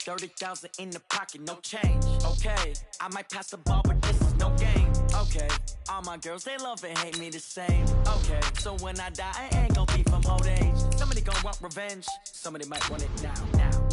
30,000 in the pocket, no change. Okay, I might pass the ball, but this is no game. Okay, all my girls, they love and hate me the same. Okay, so when I die, I ain't gon' be from old age. Somebody gon' want revenge, somebody might want it now.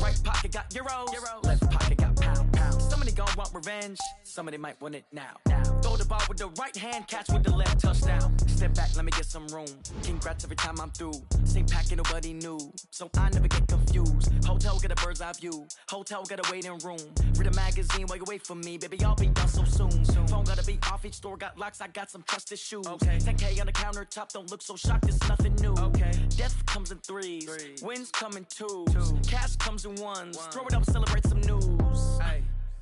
Right pocket got euros, left pocket got pounds. Somebody gon' want revenge, somebody might want it now. Throw the ball with the right hand, catch with the left, touchdown. Step back, let me get some room. Congrats every time I'm through. Same packet, nobody knew, so I never get confused. Hotel get a bird's eye view, hotel got a waiting room. Read a magazine while you wait for me, baby, I'll be done so soon. Phone gotta be off, each store got locks, I got some trusted shoes. 10K on the countertop, don't look so shocked, it's nothing new. Death comes in threes, wins come in twos, cash comes in ones. Throw it up, celebrate some news.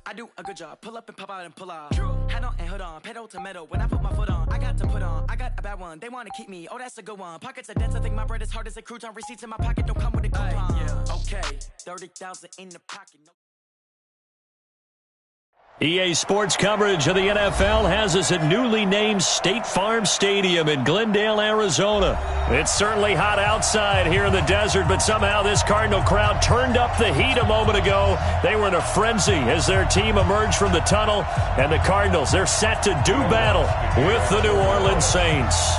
I do a good job, pull up and pop out and pull out. Head on and hood on, pedal to metal. When I put my foot on, I got to put on. I got a bad one, they wanna keep me, oh that's a good one. Pockets are dense, I think my bread is hard as a crouton. Receipts in my pocket don't come with a coupon. Okay, 30,000 in the pocket. EA Sports coverage of the NFL has us at newly named State Farm Stadium in Glendale, Arizona. It's certainly hot outside here in the desert, but somehow this Cardinal crowd turned up the heat a moment ago. They were in a frenzy as their team emerged from the tunnel, and the Cardinals, they're set to do battle with the New Orleans Saints.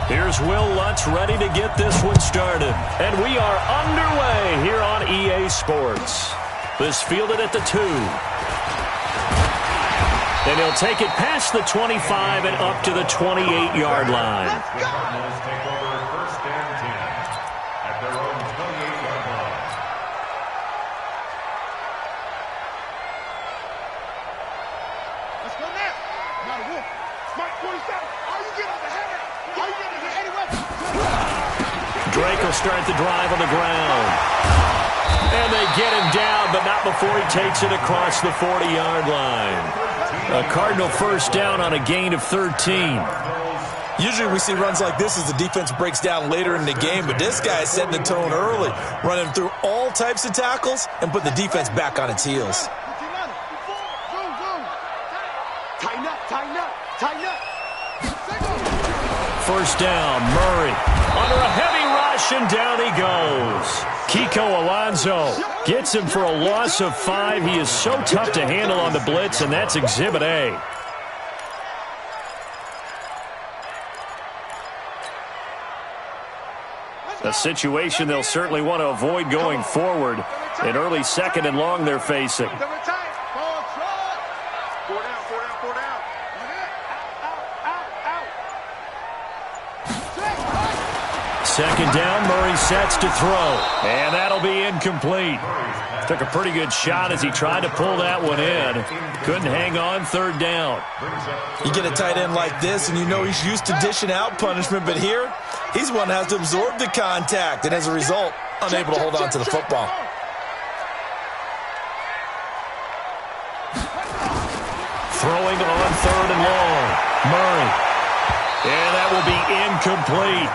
Here's Will Lutz ready to get this one started, and we are underway here on EA Sports. This fielded at the 2. And he'll take it past the 25 and up to the 28-yard line. Cardinals take over first and 10 at their own 28-yard line. Let's go now. Now the wolf. Smart 47. Are you getting the hammer? Are you getting the anyway? Drake will start the drive on the ground. And they get him down, but not before he takes it across the 40-yard line. A Cardinal first down on a gain of 13. Usually we see runs like this as the defense breaks down later in the game, but this guy is setting the tone early, running through all types of tackles and putting the defense back on its heels. Tighten up, tighten up, tighten up. First down, Murray. Under a heavy rush, and down he goes. Kiko Alonso gets him for a loss of 5. He is so tough to handle on the blitz, and that's Exhibit A. A situation they'll certainly want to avoid going forward. An early 2nd and long they're facing. Second down, Murray sets to throw. And that'll be incomplete. Took a pretty good shot as he tried to pull that one in. Couldn't hang on, third down. You get a tight end like this, and you know he's used to dishing out punishment, but here, he's one that has to absorb the contact, and as a result, unable to hold on to the football. Throwing on 3rd and long. Murray. And that will be incomplete.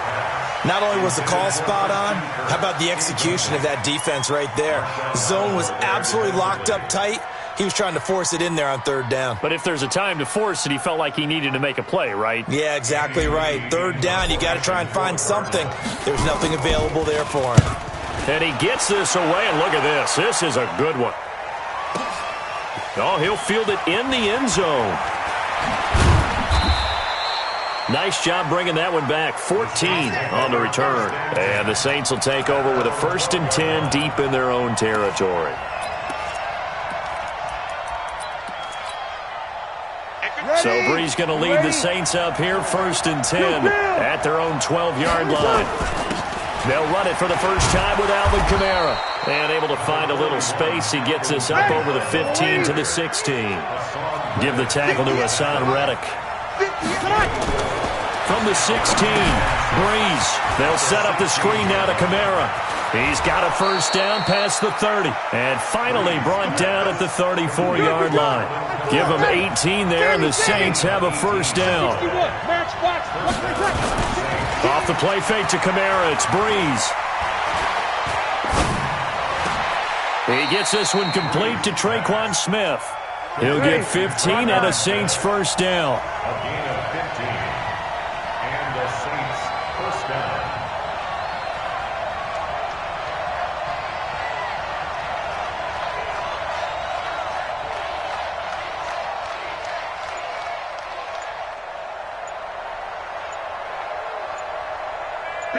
Not only was the call spot on, how about the execution of that defense right there? Zone was absolutely locked up tight. He was trying to force it in there on 3rd down. But if there's a time to force it, he felt like he needed to make a play, right? Yeah, exactly right. 3rd down, you got to try and find something. There's nothing available there for him. And he gets this away, and look at this. This is a good one. Oh, he'll field it in the end zone. Nice job bringing that one back. 14 on the return. And the Saints will take over with a 1st and 10 deep in their own territory. So Bree's going to lead the Saints up here, 1st and 10 at their own 12-yard line. They'll run it for the first time with Alvin Kamara. And able to find a little space. He gets this up over the 15 to the 16. Give the tackle to Hassan Reddick. From the 16, Breeze. They'll set up the screen now to Kamara. He's got a first down past the 30. And finally brought down at the 34-yard line. Give them 18 there, and the Saints have a first down. Off the play fake to Kamara, it's Breeze. He gets this one complete to Traquan Smith. He'll get 15 and a Saints first down. A gain of 15 and the Saints first down. 1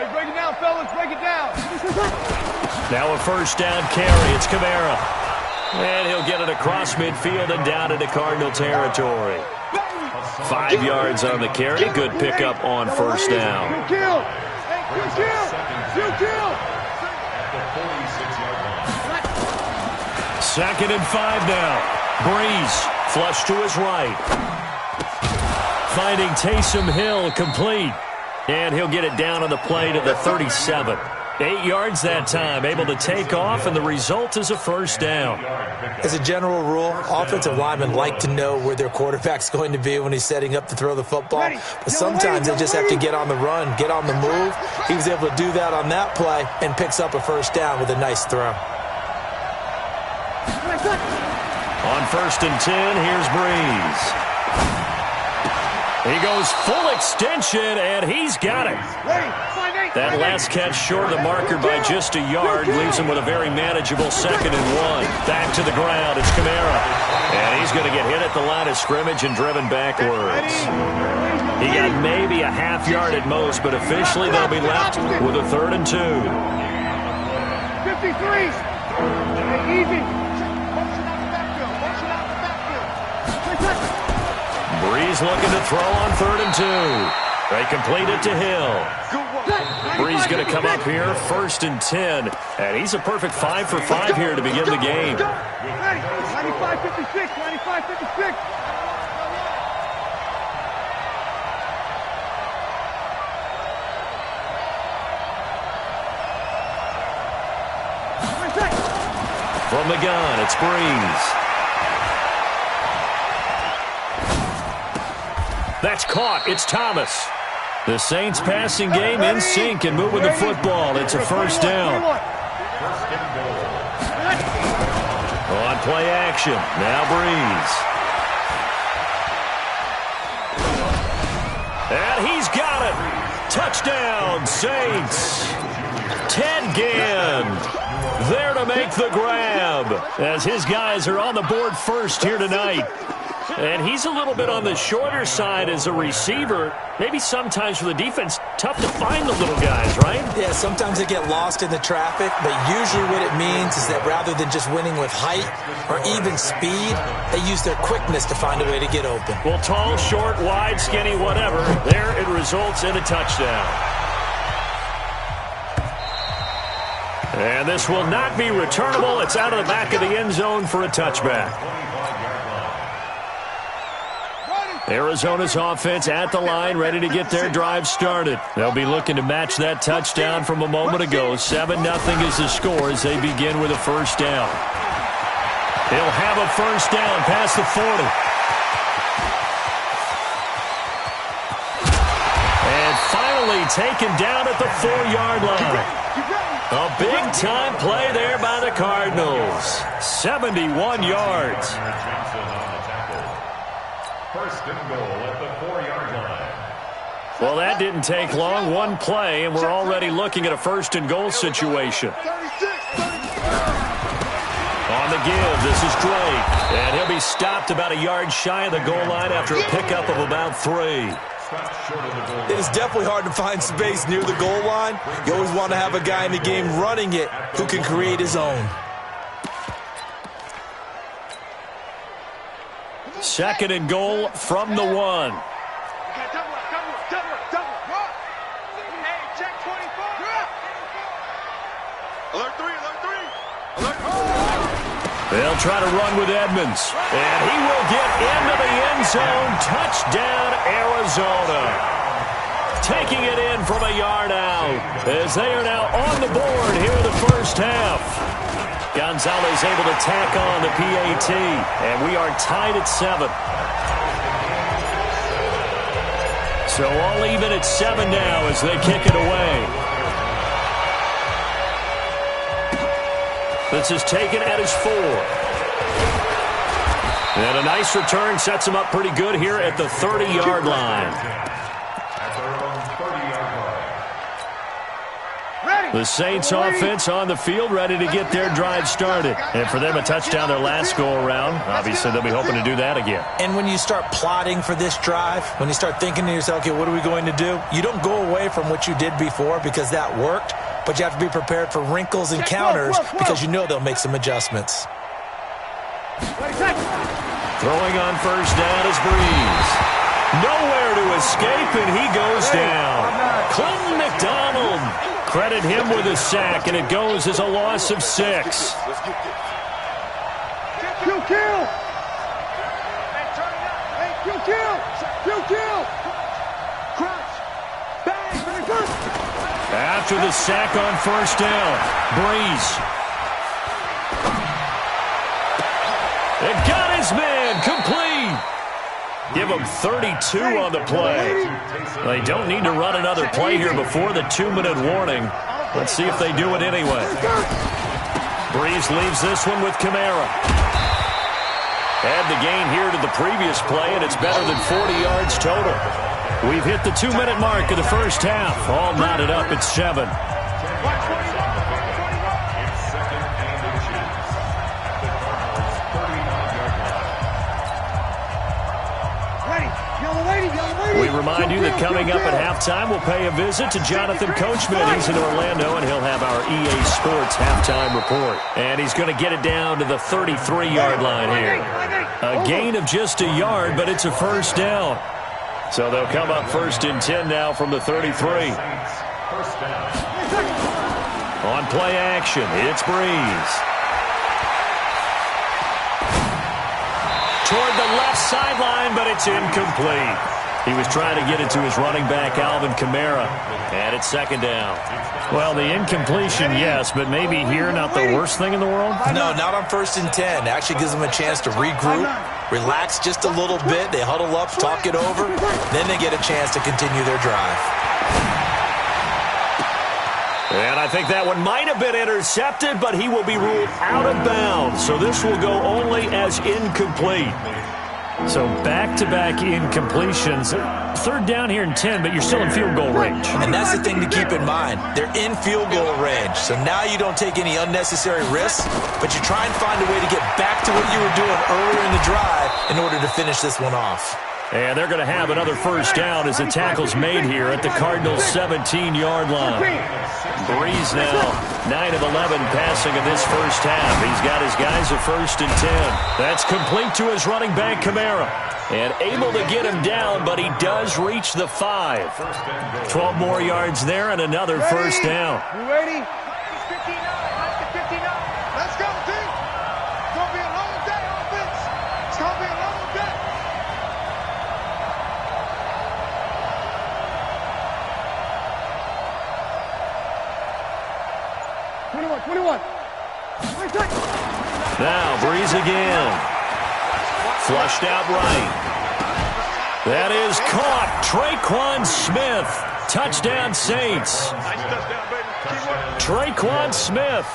Okay, break it down, fellas. Break it down. Now a first down carry. It's Kamara. And he'll get it across midfield and down into Cardinal territory. 5 yards on the carry. Good pickup on first down. Good kill. Good kill. Good kill. At the 46-yard line. 2nd and 5 now. Breeze flush to his right. Finding Taysom Hill complete. And he'll get it down on the play to the 37. 8 yards that time, able to take off, and the result is a first down. As a general rule, offensive linemen like to know where their quarterback's going to be when he's setting up to throw the football. But sometimes they just have to get on the run, get on the move. He was able to do that on that play and picks up a first down with a nice throw. On 1st and 10, here's Breeze. He goes full extension, and he's got it. That last catch short of the marker by just a yard leaves him with a very manageable 2nd and 1. Back to the ground, it's Kamara. And he's going to get hit at the line of scrimmage and driven backwards. He got maybe a half yard at most, but officially they'll be left with a 3rd and 2. 53. Easy. Breeze looking to throw on 3rd and 2. They complete it to Hill. Breeze going to come up here, 1st and 10. And he's a perfect 5 for 5 here to begin the game. 95-56, 95-56. From the gun, it's Breeze. That's caught. It's Thomas. The Saints passing game in sync and moving the football. It's a first down. On play action. Now Breeze. And he's got it. Touchdown, Saints. Ted Ginn there to make the grab as his guys are on the board first here tonight. And he's a little bit on the shorter side as a receiver. Maybe sometimes for the defense, tough to find the little guys, right? Yeah, sometimes they get lost in the traffic, but usually what it means is that rather than just winning with height or even speed, they use their quickness to find a way to get open. Well, tall, short, wide, skinny, whatever, there it results in a touchdown. And this will not be returnable. It's out of the back of the end zone for a touchback. Arizona's offense at the line, ready to get their drive started. They'll be looking to match that touchdown from a moment ago. 7-0 is the score as they begin with a first down. He'll have a first down past the 40. And finally taken down at the 4-yard line. A big-time play there by the Cardinals. 71 yards. First and goal at the 4-yard line. Well, that didn't take long. One play, and we're already looking at a first and goal situation. On the give, this is Drake. And he'll be stopped about a yard shy of the goal line after a pickup of about 3. It is definitely hard to find space near the goal line. You always want to have a guy in the game running it who can create his own. 2nd and goal from the 1. Double. Hey, check 24. Alert 3. They'll try to run with Edmonds. And he will get into the end zone. Touchdown, Arizona. Taking it in from a yard out as they are now on the board here in the first half. Gonzalez able to tack on the PAT, and we are tied at 7. So all even at 7 now as they kick it away. This is taken at his 4. And a nice return sets him up pretty good here at the 30-yard line. At their own 30-yard line. The The Saints offense on the field, ready to get their drive started. And for them, a touchdown their last go-around. Obviously, they'll be hoping to do that again. And when you start plotting for this drive, when you start thinking to yourself, okay, what are we going to do? You don't go away from what you did before because that worked, but you have to be prepared for wrinkles and counters because you know they'll make some adjustments. Throwing on first down is Breeze. Nowhere to escape, and he goes down. Clinton McDonald. Credit him with a sack, and it goes as a loss of 6. Kill! Crouch! Bang! After the sack on first down, Breeze. It got his man complete. Give him 32 on the play. They don't need to run another play here before the 2-minute warning. Let's see if they do it anyway. Breeze leaves this one with Kamara. Add the gain here to the previous play, and it's better than 40 yards total. We've hit the 2-minute mark of the first half. All knotted up at 7. We remind you that coming up at halftime, we'll pay a visit to Jonathan Coachman. He's in Orlando, and he'll have our EA Sports halftime report. And he's going to get it down to the 33-yard line here. A gain of just a yard, but it's a first down. So they'll come up first and 10 now from the 33. On play action, it's Breeze. Toward the left sideline, but it's incomplete. He was trying to get it to his running back, Alvin Kamara, and it's second down. Well, the incompletion, yes, but maybe here not the worst thing in the world? No, not on first and 10. Actually gives them a chance to regroup, relax just a little bit. They huddle up, talk it over, then they get a chance to continue their drive. And I think that one might have been intercepted, but he will be ruled out of bounds. So this will go only as incomplete. So back-to-back incompletions. Third down here and 10, but you're still in field goal range. And that's the thing to keep in mind. They're in field goal range. So now you don't take any unnecessary risks, but you try and find a way to get back to what you were doing earlier in the drive in order to finish this one off. And they're going to have another first down as the tackle's made here at the Cardinals' 17-yard line. Breeze now 9 of 11 passing in this first half. He's got his guys at first and 10. That's complete to his running back, Kamara. And able to get him down, but he does reach the 5. 12 more yards there and another first down. You ready? 59. Let's go, team. It's going to be a long day, offense. It's going to be a long day. Now Breeze again. Flushed out right. That is caught. Traquan Smith. Touchdown Saints. Traquan Smith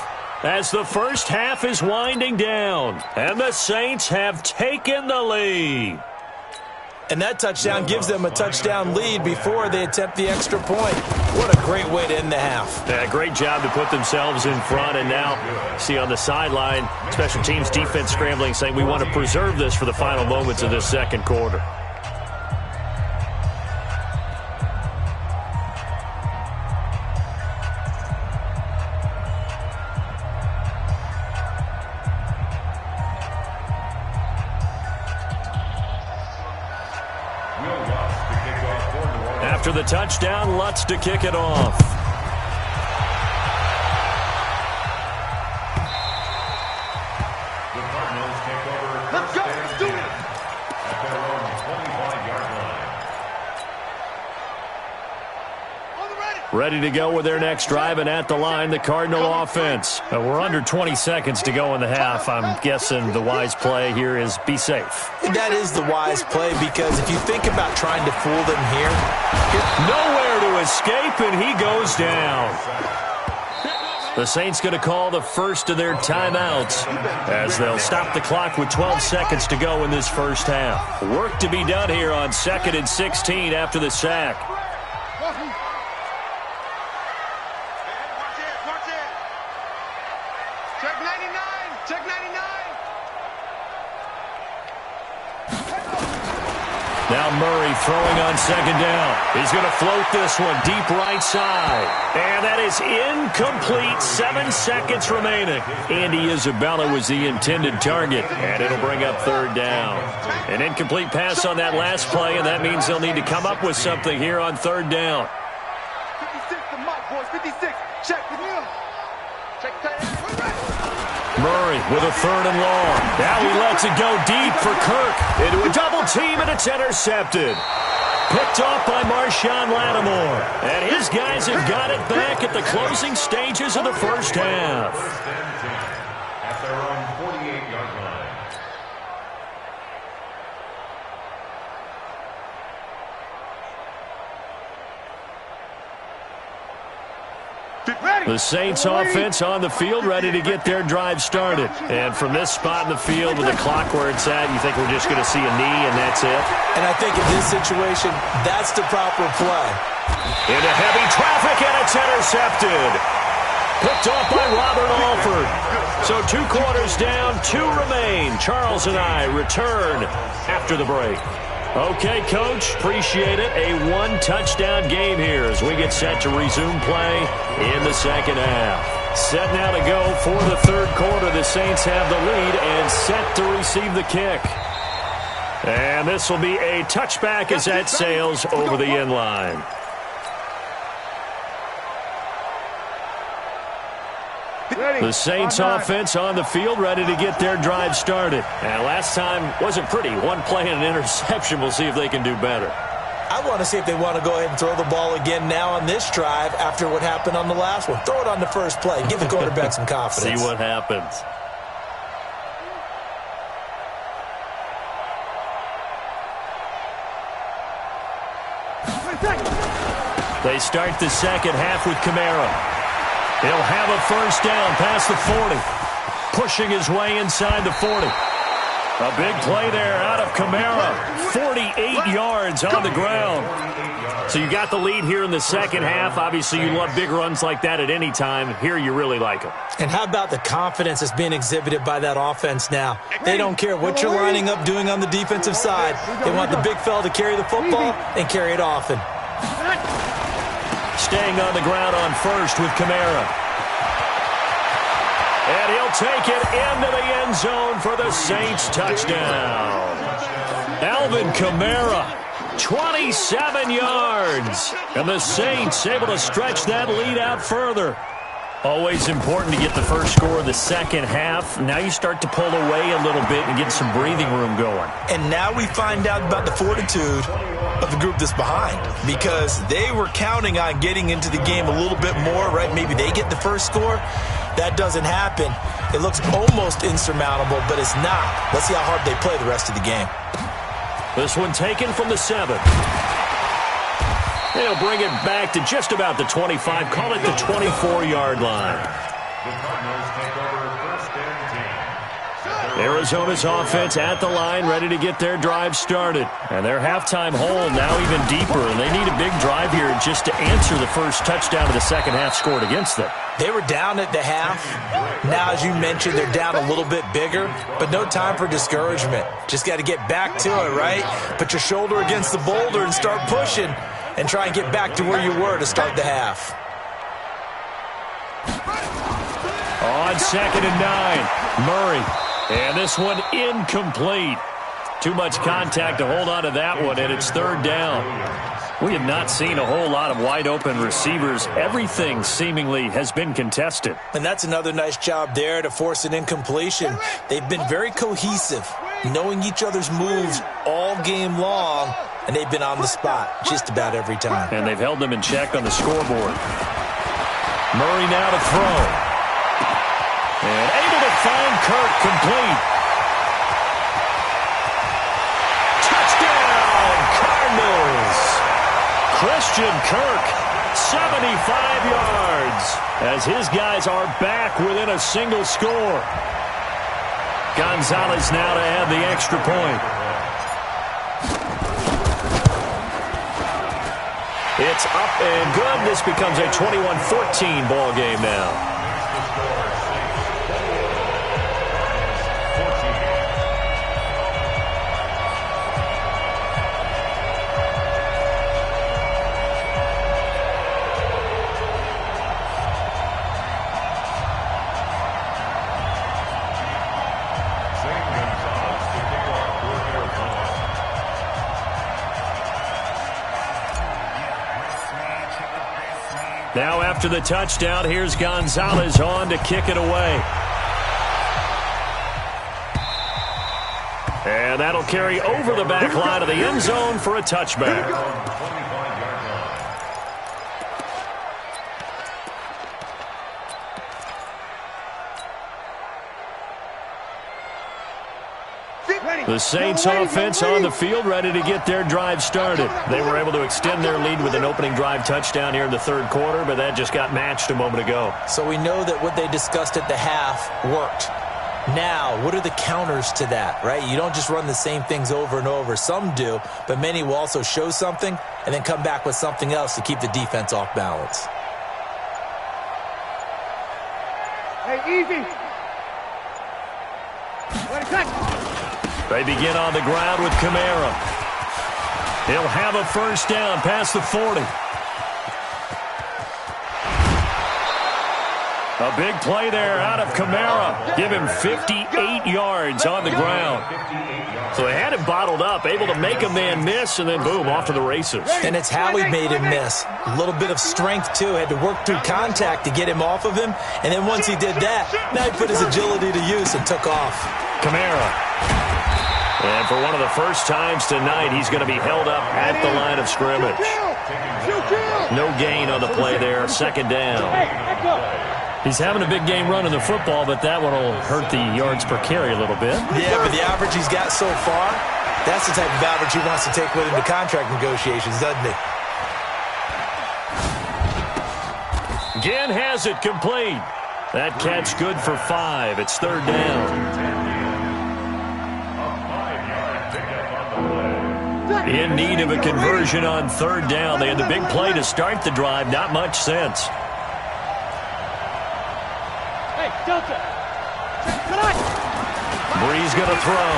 as the first half is winding down. And the Saints have taken the lead. And that touchdown gives them a touchdown lead before they attempt the extra point. What a great way to end the half. Yeah, great job to put themselves in front. And now, see on the sideline, special teams defense scrambling, saying we want to preserve this for the final moments of this second quarter. After the touchdown, Lutz to kick it off. The Cardinals take over. Let's go. Let's do it. At their own 25-yard line. Ready to go with their next drive, and at the line, the Cardinal offense. We're under 20 seconds to go in the half. I'm guessing the wise play here is be safe. That is the wise play, because if you think about trying to fool them here. Nowhere to escape, and he goes down. The Saints going to call the first of their timeouts as they'll stop the clock with 12 seconds to go in this first half. Work to be done here on 2nd and 16 after the sack. Check 99. Check 99. Now Murray throwing on second down. He's going to float this one deep right side. And that is incomplete. 7 seconds remaining. Andy Isabella was the intended target. And it'll bring up third down. An incomplete pass on that last play, and that means they'll need to come up with something here on third down. 56 to Mike, boys. 56. Check with him. Check tight. Murray with a third and long. Now he lets it go deep for Kirk. Into a double team, and it's intercepted. Picked off by Marshawn Lattimore. And his guys have got it back at the closing stages of the first half. First and 10 at their own 48-yard line. The Saints offense on the field, ready to get their drive started. And from this spot in the field with the clock where it's at, you think we're just going to see a knee and that's it? And I think in this situation, that's the proper play. Into heavy traffic, and it's intercepted. Picked off by Robert Alford. So 2 quarters down, 2 remain. Charles and I return after the break. Okay, Coach, appreciate it. A 1-touchdown game here as we get set to resume play in the second half. Set now to go for the third quarter. The Saints have the lead and set to receive the kick. And this will be a touchback as that sails over the end line. The Saints offense on the field, ready to get their drive started. And last time wasn't pretty. 1 play and an interception. We'll see if they can do better. I want to see if they want to go ahead and throw the ball again now on this drive after what happened on the last one. Throw it on the first play. Give the quarterback some confidence. See what happens. They start the second half with Kamara. He'll have a first down past the 40. Pushing his way inside the 40. A big play there out of Kamara. 48 yards on the ground. So you got the lead here in the second half. Obviously, you love big runs like that at any time. Here, you really like them. And how about the confidence that's being exhibited by that offense now? They don't care what you're lining up doing on the defensive side. They want the big fella to carry the football and carry it often. Staying on the ground on first with Kamara. And he'll take it into the end zone for the Saints touchdown. Alvin Kamara, 27 yards. And the Saints able to stretch that lead out further. Always important to get the first score of the second half. Now you start to pull away a little bit and get some breathing room going. And now we find out about the fortitude of the group that's behind, because they were counting on getting into the game a little bit more, right? Maybe they get the first score. That doesn't happen. It looks almost insurmountable, but it's not. Let's see how hard they play the rest of the game. This one taken from the 7. They'll bring it back to just about the 25. Call it the 24-yard line. The Cardinals take over first and 10. Arizona's offense at the line, ready to get their drive started. And their halftime hole now even deeper, and they need a big drive here just to answer the first touchdown of the second half scored against them. They were down at the half. Now, as you mentioned, they're down a little bit bigger, but no time for discouragement. Just got to get back to it, right? Put your shoulder against the boulder and start pushing and try and get back to where you were to start the half. On 2nd and 9, Murray. And this one incomplete. Too much contact to hold on to that one, and it's third down. We have not seen a whole lot of wide-open receivers. Everything seemingly has been contested. And that's another nice job there to force an incompletion. They've been very cohesive, knowing each other's moves all game long, and they've been on the spot just about every time. And they've held them in check on the scoreboard. Murray now to throw. And able to find Kirk complete. Touchdown, Cardinals. Christian Kirk, 75 yards, as his guys are back within a single score. Gonzalez now to add the extra point. It's up and good. This becomes a 21-14 ball game now. Now after the touchdown, here's Gonzalez on to kick it away. And that'll carry over the back line of the end zone for a touchback. The Saints offense on the field, ready to get their drive started. They were able to extend their lead with an opening drive touchdown here in the third quarter, but that just got matched a moment ago. So we know that what they discussed at the half worked. Now, what are the counters to that, right? You don't just run the same things over and over. Some do, but many will also show something and then come back with something else to keep the defense off balance. Hey, easy. They begin on the ground with Kamara. He'll have a first down past the 40. A big play there out of Kamara. Give him 58 yards on the ground. So they had him bottled up, able to make a man miss, and then boom, off to the races. And it's how he made him miss. A little bit of strength, too. Had to work through contact to get him off of him. And then once he did that, now he put his agility to use and took off. Kamara. And for one of the first times tonight, he's going to be held up at the line of scrimmage. No gain on the play there, second down. He's having a big game running the football, but that one will hurt the yards per carry a little bit. Yeah, but the average he's got so far, that's the type of average he wants to take with him to contract negotiations, doesn't he? Again has it complete. That catch good for 5. It's third down. In need of a conversion on third down. They had the big play to start the drive. Not much sense. Hey, Delta. Breeze going to throw.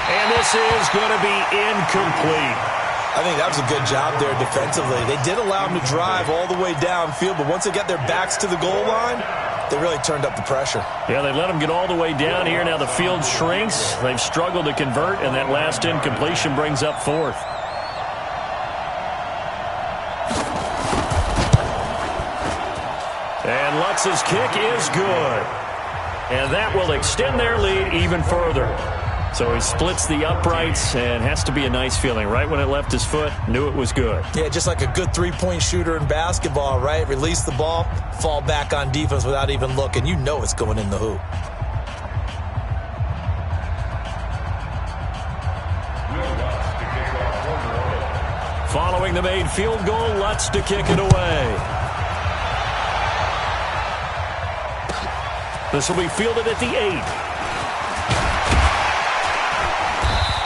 And this is going to be incomplete. I think that was a good job there defensively. They did allow him to drive all the way downfield, but once they got their backs to the goal line, they really turned up the pressure. Yeah, they let him get all the way down here. Now the field shrinks. They've struggled to convert, and that last incompletion brings up fourth. And Lutz's kick is good. And that will extend their lead even further. So he splits the uprights, and has to be a nice feeling. Right when it left his foot, knew it was good. Yeah, just like a good three-point shooter in basketball, right? Release the ball, fall back on defense without even looking. You know it's going in the hoop. Following the made field goal, Lutz to kick it away. This will be fielded at the 8.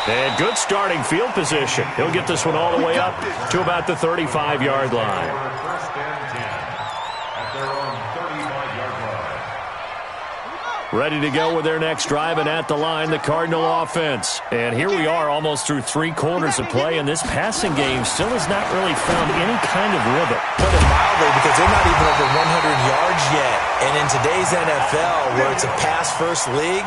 And good starting field position. He'll get this one all the way up to about the 35-yard line. Ready to go with their next drive, and at the line, the Cardinal offense. And here we are almost through 3 quarters of play, and this passing game still has not really found any kind of rhythm. Put it mildly, because they're not even over 100 yards yet. And in today's NFL, where it's a pass-first league,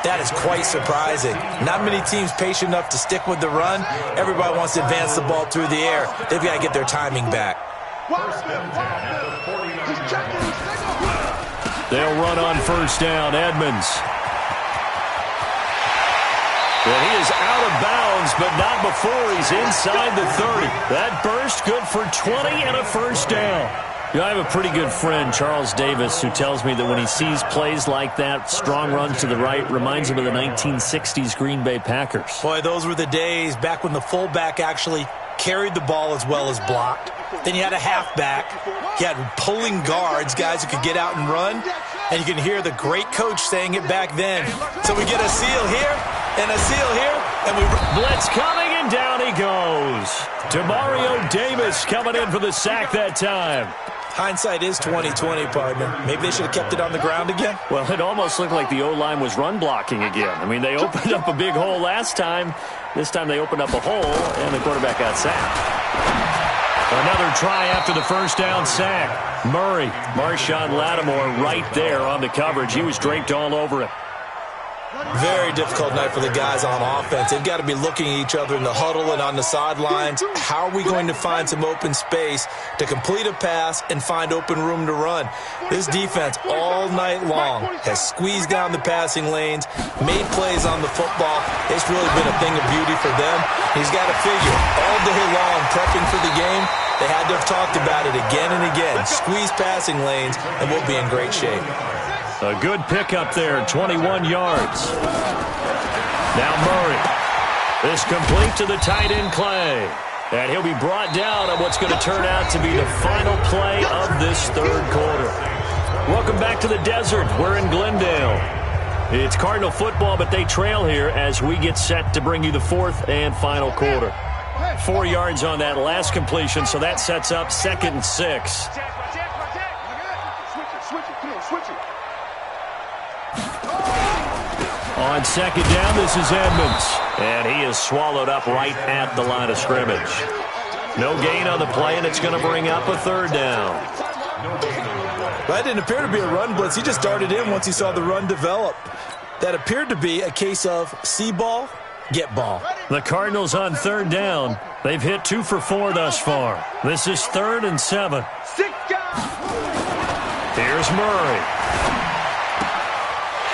that is quite surprising. Not many teams patient enough to stick with the run. Everybody wants to advance the ball through the air. They've got to get their timing back. They'll run on first down. Edmonds. And he is out of bounds, but not before he's inside the 30. That burst good for 20 and a first down. You know, I have a pretty good friend, Charles Davis, who tells me that when he sees plays like that, strong runs to the right, reminds him of the 1960s Green Bay Packers. Boy, those were the days back when the fullback actually carried the ball as well as blocked. Then you had a halfback. You had pulling guards, guys who could get out and run. And you can hear the great coach saying it back then. So we get a seal here and a seal here. And we blitz coming, and down he goes. Demario Davis coming in for the sack that time. Hindsight is 20/20, partner. Maybe they should have kept it on the ground again. Well, it almost looked like the O-line was run blocking again. I mean, they opened up a big hole last time. This time they opened up a hole, and the quarterback got sacked. Another try after the first down sack. Murray, Marshawn Lattimore right there on the coverage. He was draped all over it. Very difficult night for the guys on offense. They've got to be looking at each other in the huddle and on the sidelines. How are we going to find some open space to complete a pass and find open room to run? This defense all night long has squeezed down the passing lanes, made plays on the football. It's really been a thing of beauty for them. He's got to figure all day long prepping for the game. They had to have talked about it again and again. Squeeze passing lanes, and we'll be in great shape. A good pickup there, 21 yards. Now Murray. This complete to the tight end Clay. And he'll be brought down on what's going to turn out to be the final play of this third quarter. Welcome back to the desert. We're in Glendale. It's Cardinal football, but they trail here as we get set to bring you the fourth and final quarter. 4 yards on that last completion, so that sets up 2nd and 6. On 2nd down, this is Edmonds. And he is swallowed up right at the line of scrimmage. No gain on the play, and it's going to bring up a 3rd down. That didn't appear to be a run blitz. He just darted in once he saw the run develop. That appeared to be a case of see ball, get ball. The Cardinals on 3rd down. They've hit 2 for 4 thus far. This is 3rd and 7. Here's Murray.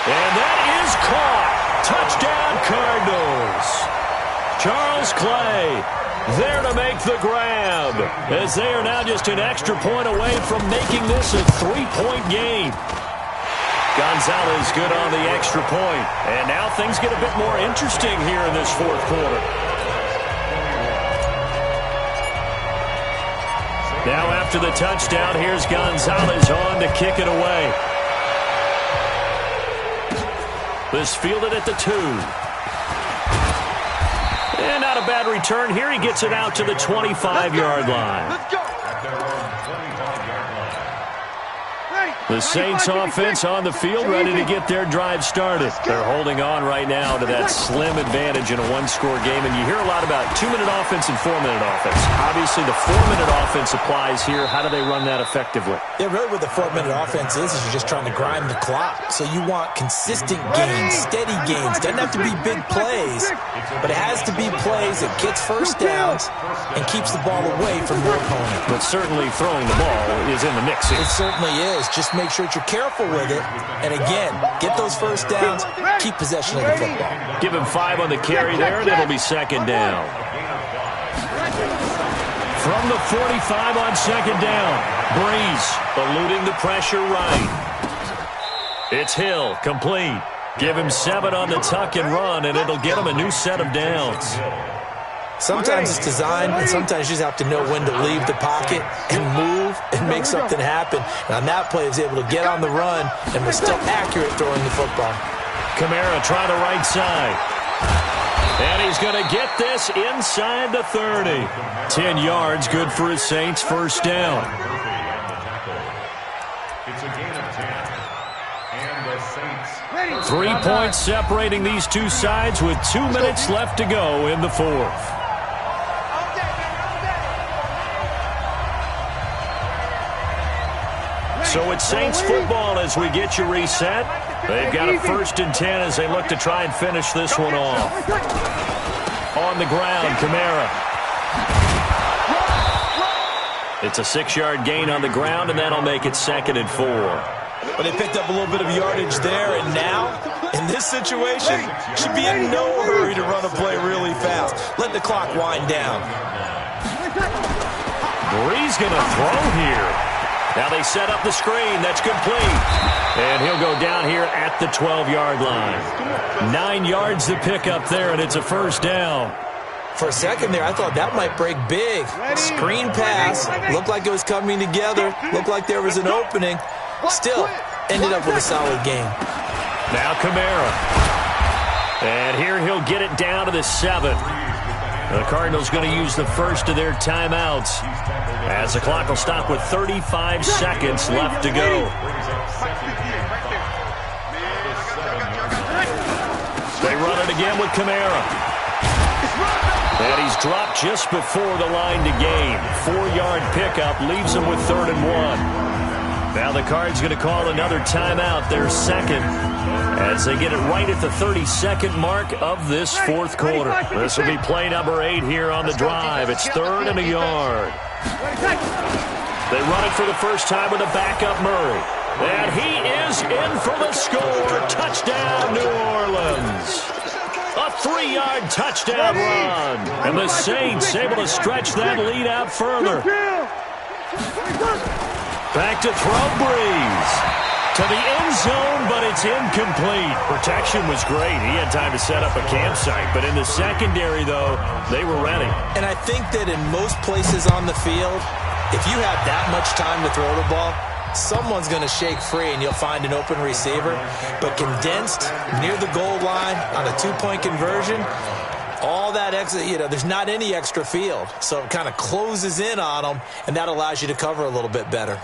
And that is caught. Touchdown, Cardinals. Charles Clay there to make the grab, as they are now just an extra point away from making this a 3-point game. Gonzalez good on the extra point. And now things get a bit more interesting here in this fourth quarter. Now after the touchdown, here's Gonzalez on to kick it away. This fielded at the 2. And not a bad return here. He gets it out to the 25-yard line. Let's go. The Saints offense on the field, ready to get their drive started. They're holding on right now to that slim advantage in a one-score game. And you hear a lot about 2-minute offense and 4-minute offense. Obviously, the 4-minute offense applies here. How do they run that effectively? Yeah, really what the 4-minute offense is you're just trying to grind the clock. So you want consistent gains, steady gains. Doesn't have to be big plays, but it has to be plays that gets first downs and keeps the ball away from your opponent. But certainly throwing the ball is in the mix here. It certainly is. Just make sure that you're careful with it. And again, get those first downs, keep possession of the football. Give him 5 on the carry there, and it'll be 2nd down. From the 45 on 2nd down, Breeze eluding the pressure right. It's Hill, complete. Give him 7 on the tuck and run, and it'll get him a new set of downs. Sometimes it's designed, and sometimes you just have to know when to leave the pocket and move and make something happen. And on that play, he was able to get on the run and was still accurate throwing the football. Kamara trying the right side. And he's going to get this inside the 30. 10 yards, good for his Saints, first down. It's a gain of 10. And the Saints. 3 points separating these two sides with 2 minutes left to go in the fourth. So it's Saints football as we get you reset. They've got a 1st and 10 as they look to try and finish this one off. On the ground, Kamara. It's a 6-yard gain on the ground, and that'll make it 2nd and 4. But they picked up a little bit of yardage there, and now, in this situation, should be in no hurry to run a play really fast. Let the clock wind down. Breeze going to throw here. Now they set up the screen. That's complete. And he'll go down here at the 12-yard line. 9 yards to pick up there, and it's a first down. For a second there, I thought that might break big. Screen pass. Looked like it was coming together. Looked like there was an opening. Still, ended up with a solid game. Now Kamara. And here he'll get it down to the 7. The Cardinals going to use the first of their timeouts as the clock will stop with 35 seconds left to go. They run it again with Kamara. And he's dropped just before the line to gain. 4-yard pickup leaves him with 3rd and 1. Now the Cards going to call another timeout, their second, as they get it right at the 32nd mark of this fourth quarter. This will be play number 8 here on the drive. It's 3rd and a yard. They run it for the first time with a backup Murray. And he is in for the score. Touchdown, New Orleans. A 3-yard touchdown run. And the Saints able to stretch that lead out further. Back to throw, Breeze. To the end zone, but it's incomplete. Protection was great. He had time to set up a campsite. But in the secondary, though, they were ready. And I think that in most places on the field, if you have that much time to throw the ball, someone's going to shake free and you'll find an open receiver. But condensed near the goal line on a 2-point conversion, all that extra, there's not any extra field. So it kind of closes in on them, and that allows you to cover a little bit better.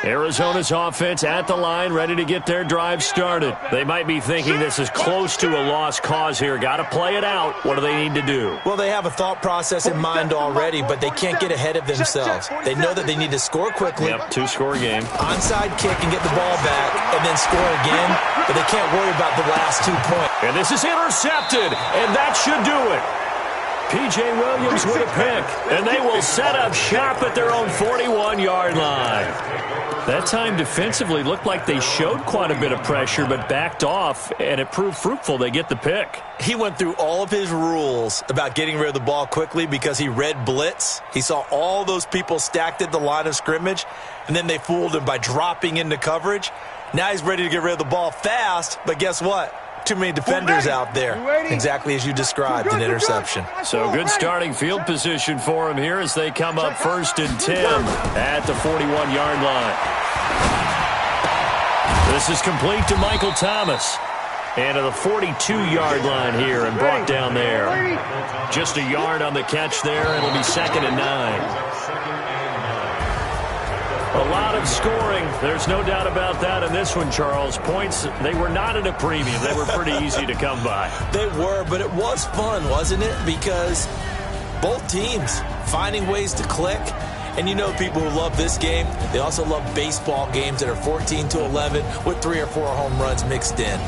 Arizona's offense at the line, ready to get their drive started. They might be thinking this is close to a lost cause here. Got to play it out. What do they need to do? Well, they have a thought process in mind already, but they can't get ahead of themselves. They know that they need to score quickly. Yep, 2-score game. Onside kick and get the ball back and then score again, but they can't worry about the last 2 points. And this is intercepted, and that should do it. P.J. Williams with a pick, and they will set up shop at their own 41-yard line. That time defensively looked like they showed quite a bit of pressure but backed off, and it proved fruitful. They get the pick. He went through all of his rules about getting rid of the ball quickly because he read blitz. He saw all those people stacked at the line of scrimmage, and then they fooled him by dropping into coverage. Now he's ready to get rid of the ball fast, but guess what? Too many defenders out there. Exactly as you described, an interception. So good starting field position for him here as they come up 1st and 10 at the 41-yard line. This is complete to Michael Thomas. And to the 42-yard line here and brought down there. Just a yard on the catch there. It'll be 2nd and 9. A lot of scoring. There's no doubt about that in this one, Charles. Points, they were not at a premium. They were pretty easy to come by. They were, but it was fun, wasn't it? Because both teams finding ways to click. And you know people who love this game, they also love baseball games that are 14-11 with 3 or 4 home runs mixed in.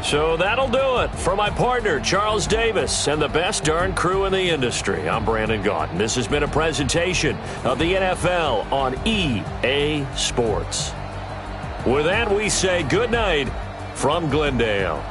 So that'll do it. For my partner, Charles Davis, and the best darn crew in the industry, I'm Brandon Gaudin. This has been a presentation of the NFL on EA Sports. With that, we say good night from Glendale.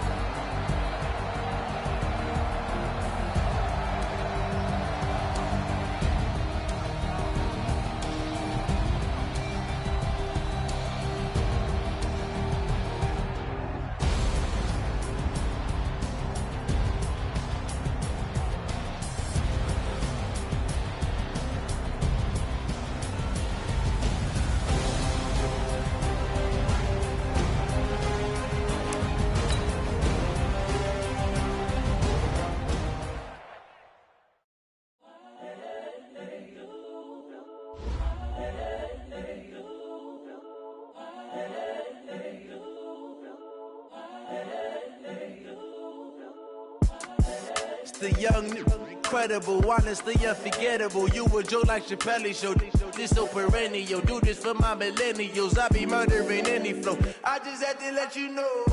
The young, incredible, honestly unforgettable. You a joke like Chappelle Show. This so perennial. Do this for my millennials. I be murdering any flow. I just had to let you know.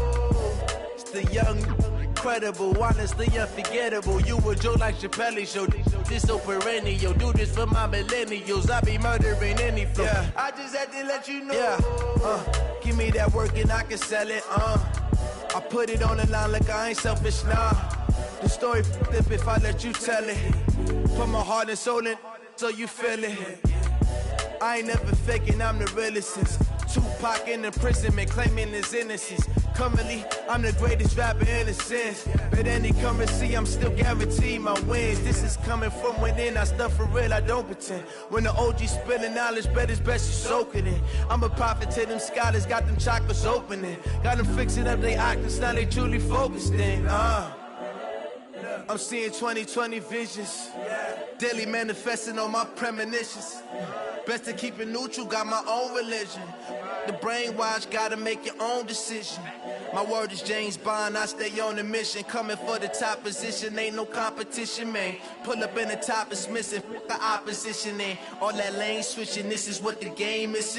It's the young, incredible, honestly unforgettable. You a joke like Chappelle Show. This so perennial. Do this for my millennials. I be murdering any flow. Yeah. I just had to let you know. Yeah. Give me that work and I can sell it. I put it on the line like I ain't selfish, nah. The story flip if I let you tell it. Put my heart and soul in so you feel it. I ain't never faking, I'm the realest since Tupac in imprisonment claiming his innocence. Currently, I'm the greatest rapper in a sense. But any currency, I'm still guaranteed my wins. This is coming from within, I stuff for real, I don't pretend. When the OG spilling knowledge, bet it's best you soak it in. I'm a prophet to them scholars, got them chakras opening. Got them fixing up their octaves, now they truly focused in. I'm seeing 2020 visions. Daily manifesting on my premonitions. Best to keep it neutral, got my own religion. The brainwash, gotta make your own decision. My word is James Bond, I stay on the mission. Coming for the top position, ain't no competition, man. Pull up in the top, it's missing, the opposition ain't. All that lane switching, this is what the game is.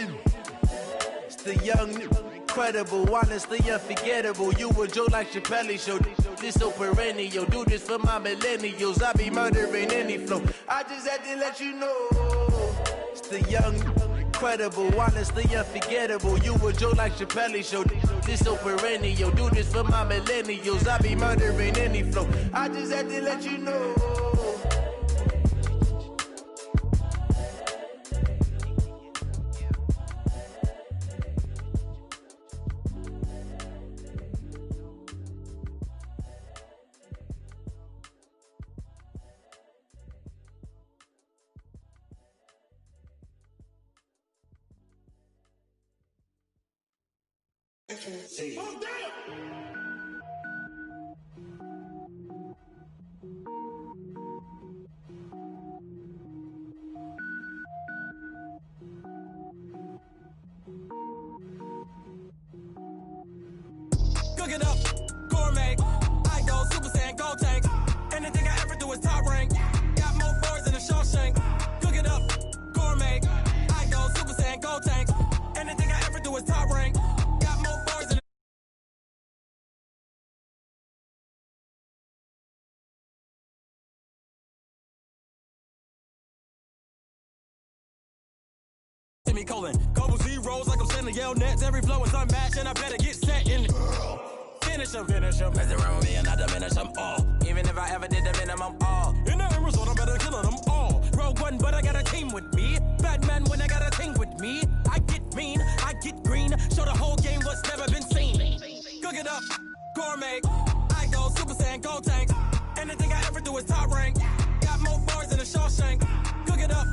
It's the young, incredible, honestly unforgettable. You a Joe like Chappelle show. This so perennial, do this for my millennials. I be murdering any flow. I just had to let you know. It's the young, incredible, honestly unforgettable. You a Joe like Chappelle show. This so perennial, do this for my millennials. I be murdering any flow. I just had to let you know. Cook it up, gourmet. I go Super Saiyan, gold tank. Anything I ever do is top rank. Got more boards than a Shawshank. Cook it up, gourmet. I go Super Saiyan, gold tank. Anything I ever do is top rank. Got more boards than semicolon. Couple zeros like I'm sending yell nets. Every flow is unmatched and I better get set in. Finish them. Mess around with me and I diminish them all. Even if I ever did the minimum all. In the end result, I better kill them all. Rogue One, but I got a team with me. Batman when I got a team with me. I get mean, I get green. Show the whole game what's never been seen. Cook it up, gourmet. I go Super Saiyan, gold tank. Anything I ever do is top rank. Got more bars than a Shawshank. Cook it up,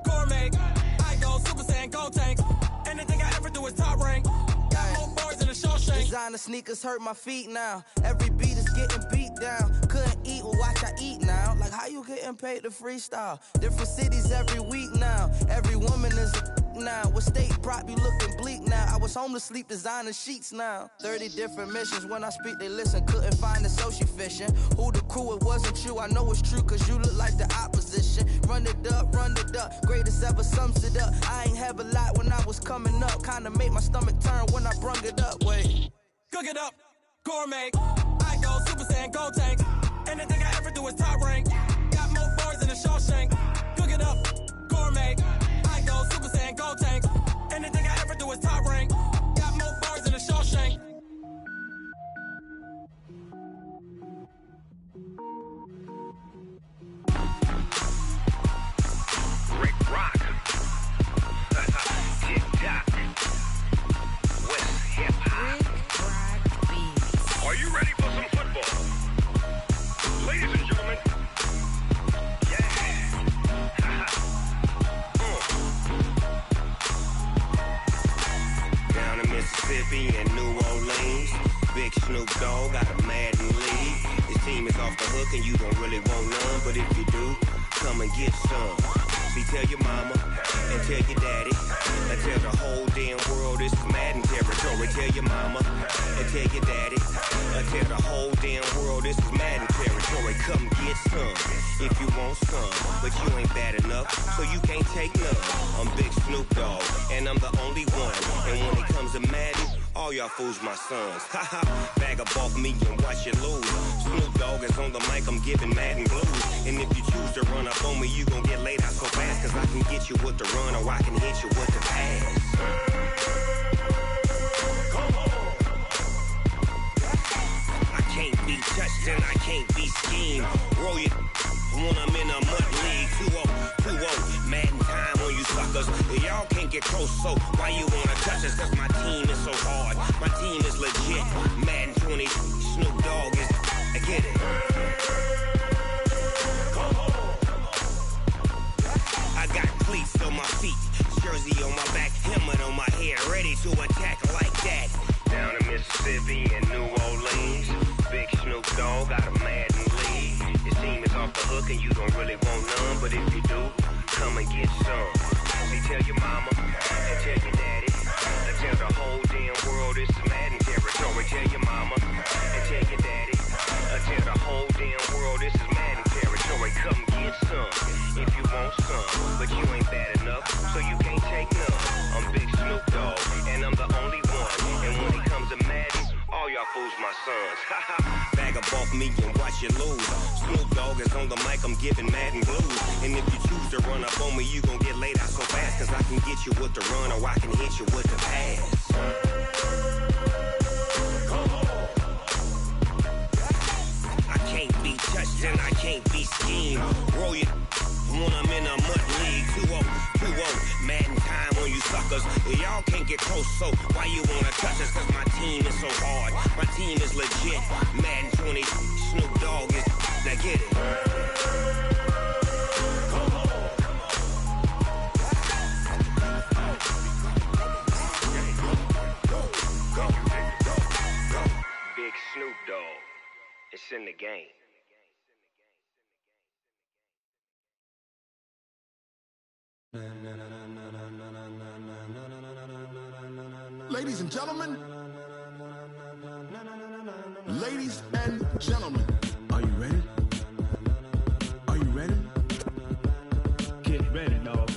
gourmet. I go Super Saiyan, gold tank. Anything I ever do is top rank. Got more bars than a Shawshank. Designer sneakers hurt my feet now. Every beat is getting beat down. Couldn't eat, well watch I eat now. Like how you getting paid to freestyle? Different cities every week now. Every woman is a now. What state prop you looking bleak now? I was homeless, sleep designer sheets now. 30 different missions. When I speak they listen. Couldn't find the social fishing. Who the crew, it wasn't you. I know it's true cause you look like the opposition. Run it up. Greatest ever sums it up. I ain't have a lot when I was coming up. Kinda made my stomach turn when I brung it up. Wait. Cook it up, gourmet. I go Super Saiyan, gold tank. Anything I ever do is top rank. Got more bars than a Shawshank. Cook it up, gourmet. I go Super Saiyan, gold tank. Anything I ever do is top rank. Got more bars than a Shawshank. Rick Rock. TikTok. West Hip Hop. Are you ready for some football? Ladies and gentlemen. Yeah. Down in Mississippi and New Orleans. Big Snoop Dogg got a Madden league. This team is off the hook and you don't really want none. But if you do, come and get some. See, tell your mama and tell your daddy. And tell the whole damn world this is Madden territory. Tell your mama and tell your daddy. And tell the whole damn world this is Madden territory. Come get some if you want some. But you ain't bad enough, so you can't take none. I'm Big Snoop Dogg, and I'm the only one. And when it comes to Madden, all y'all fools my sons. Haha, bag up off me and watch you lose. Snoop Dogg is on the mic, I'm giving Madden blues. And if you choose to run up on me, you gon' get laid out so fast. Cause I can get you with the run or I can hit you with the pass. I can't be touched and I can't be schemed. Roll you when I'm in a mud league. 2-0, Madden time on you suckers. Y'all can't get close, so why you wanna touch us? Cause my team is so hard. My team is legit. Madden 20, Snoop Dogg is, I get it. I got cleats on my feet, jersey on my back, helmet on my head, ready to attack like that. Down in Mississippi and New Orleans, big Snoop Dogg got a Madden league. Your team is off the hook and you don't really want none, but if you do, come and get some. See, tell your mama and tell your daddy, and tell the whole damn world this is Madden territory. Tell your mama and tell your daddy, and tell the whole damn world this is Madden territory. Come get some if you want some, but you ain't bad enough, so you can't take none. I'm Big Snoop Dogg, and I'm the only one. And when it comes to Madden, all y'all fools my sons. Bag up off me and watch you lose. Snoop Dogg is on the mic, I'm giving Madden blues. And if you choose to run up on me, you gon' get laid out so fast. Cause I can get you with the run or I can hit you with the pass. I can't be touched and I can't be schemed. Roll you when I'm in a mud league. 2-0, 2-0, Madden time on you suckers. Y'all can't get close, so why you wanna touch us? Cause my team is so hard. My team is legit. Madden 20, Snoop Dogg is, now get it. Big Snoop Dogg, it's in the game. Ladies and gentlemen, ladies and gentlemen, are you ready? Are you ready? Get ready, dog.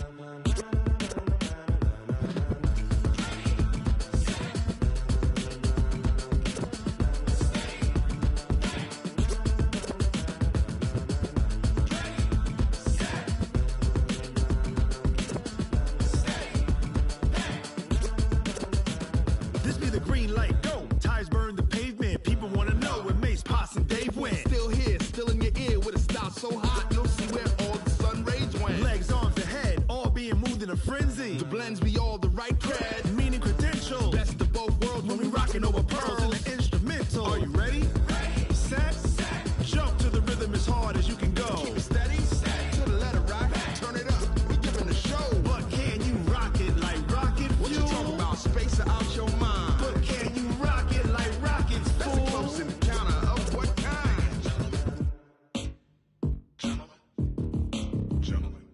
So hot, you'll see where all the sun rays went. Legs, arms, the head, all being moved in a frenzy. The blends be all the right cred, meaning credentials. Best of both worlds when we rocking over pearls in the instrumental. Are you ready? Ready. Set. Jump to the rhythm as hard as you can go. Keep it steady. To the letter right. Turn it up. We giving the show. But can you rock it like rocket fuel? What you talking about? Space out your mind. But can you rock it like rockets? That's a close encounter of what kind?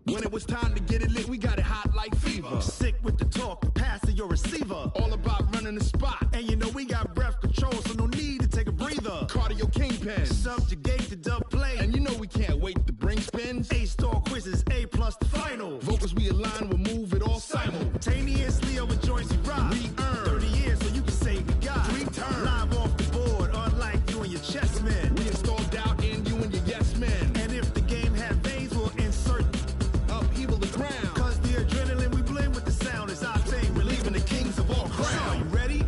When it was time to get it lit, we got it hot like fever. Sick with the talk, pass to your receiver. All about running the spot. And you know we got breath control, so no need to take a breather. Cardio kingpin, subjugate the dub play. And you know we can't wait to bring spins. A-star quizzes, A+ the final. Vocals we align, we'll move it all simultaneously over joints we rock. We earn 30 years, so you can say we got 3 turns. Live off the board, unlike you and your chess men. We install doubt in you and your yes men. And if the game had veins, we'll insert upheaval the ground. Cause the adrenaline we blend with the sound is our thing, relieving the kings of all crowns. So are you ready?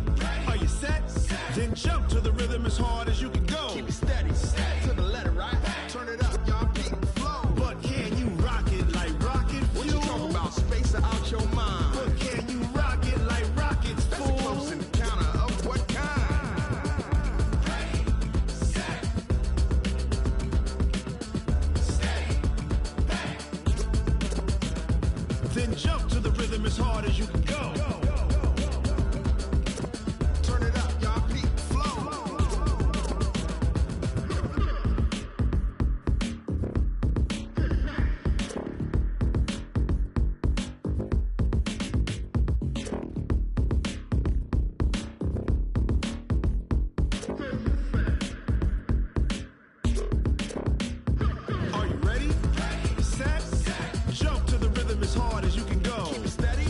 Are you set? Then jump to the rhythm as hard as you can go. Keep it steady, to the letter right. Turn it up, y'all beat the flow. But can you rock it like rocket fuel? What you talking about? Space out your mind. But can you rock it like rockets, fool? That's a close encounter of what kind? Ready, set, steady, back. Then jump to the rhythm as hard as you can go. Turn it up, y'all beat the flow. Are you ready? Ready, set, jump to the rhythm as hard as you can go. Keep it steady,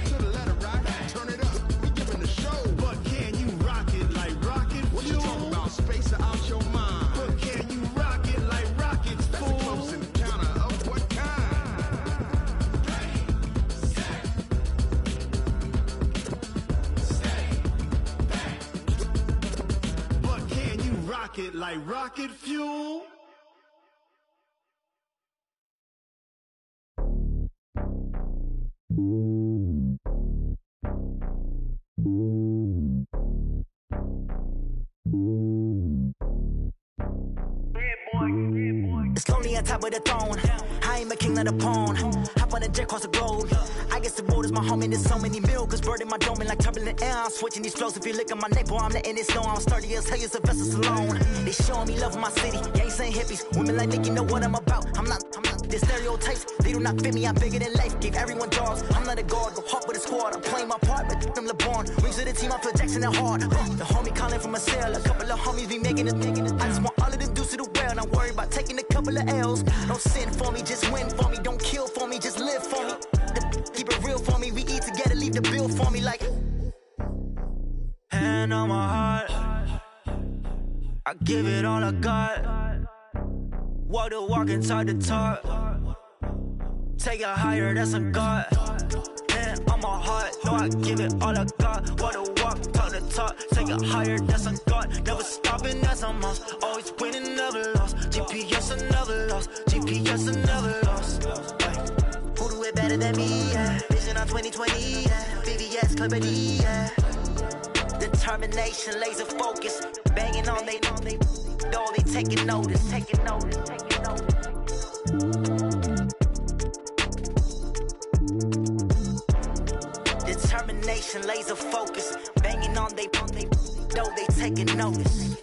to the letter right. Turn it up, we giving the show. But can you rock it like rocket fuel? What you talking about? Space out your mind. But can you rock it like rockets, fool? That's a close encounter of what kind? Ready, set, steady, back. But can you rock it like rocket fuel? It's lonely on top of the throne. I ain't a king of the pawn. Hop on a jet across the globe. I guess the road is my home and there's so many milkers burning my dome like turbulent air. I'm switching these flows. If you look at my neck, boy, I'm letting it slow. I'm sturdy as hell, as a vessel alone. They showing me love in my city. Gangs and hippies. Women like Nick, you know what I'm about. I'm not. The stereotypes, they do not fit me. I'm bigger than life. Gave everyone jobs. I'm not a guard. Go hard with a squad. I'm playing my part, but I'm LeBron. Rings of the team, I feel Jackson and hard. The homie calling from a cell. A couple of homies be making it. I just want all of them dudes to the well. Don't worry about taking a couple of L's. Don't sin for me, just win for me. Don't kill for me, just live for me. Keep it real for me. We eat together, leave the bill for me like. Hand on my heart, I give it all I got. Walk the walk and talk the talk. Take it higher, that's a God. Hand on my heart, no, I give it all I got. Walk the walk, talk the talk. Take it higher, that's a God. Never stopping, that's a must. Always winning, never lost. GPS, I never lost. GPS, I never lost. Who do it better than me? Yeah. Vision on 2020, yeah. VVS, Clarity, yeah. Determination, laser focus. Banging on they know they taking notice. Determination, laser focus. Banging on they know they taking notice.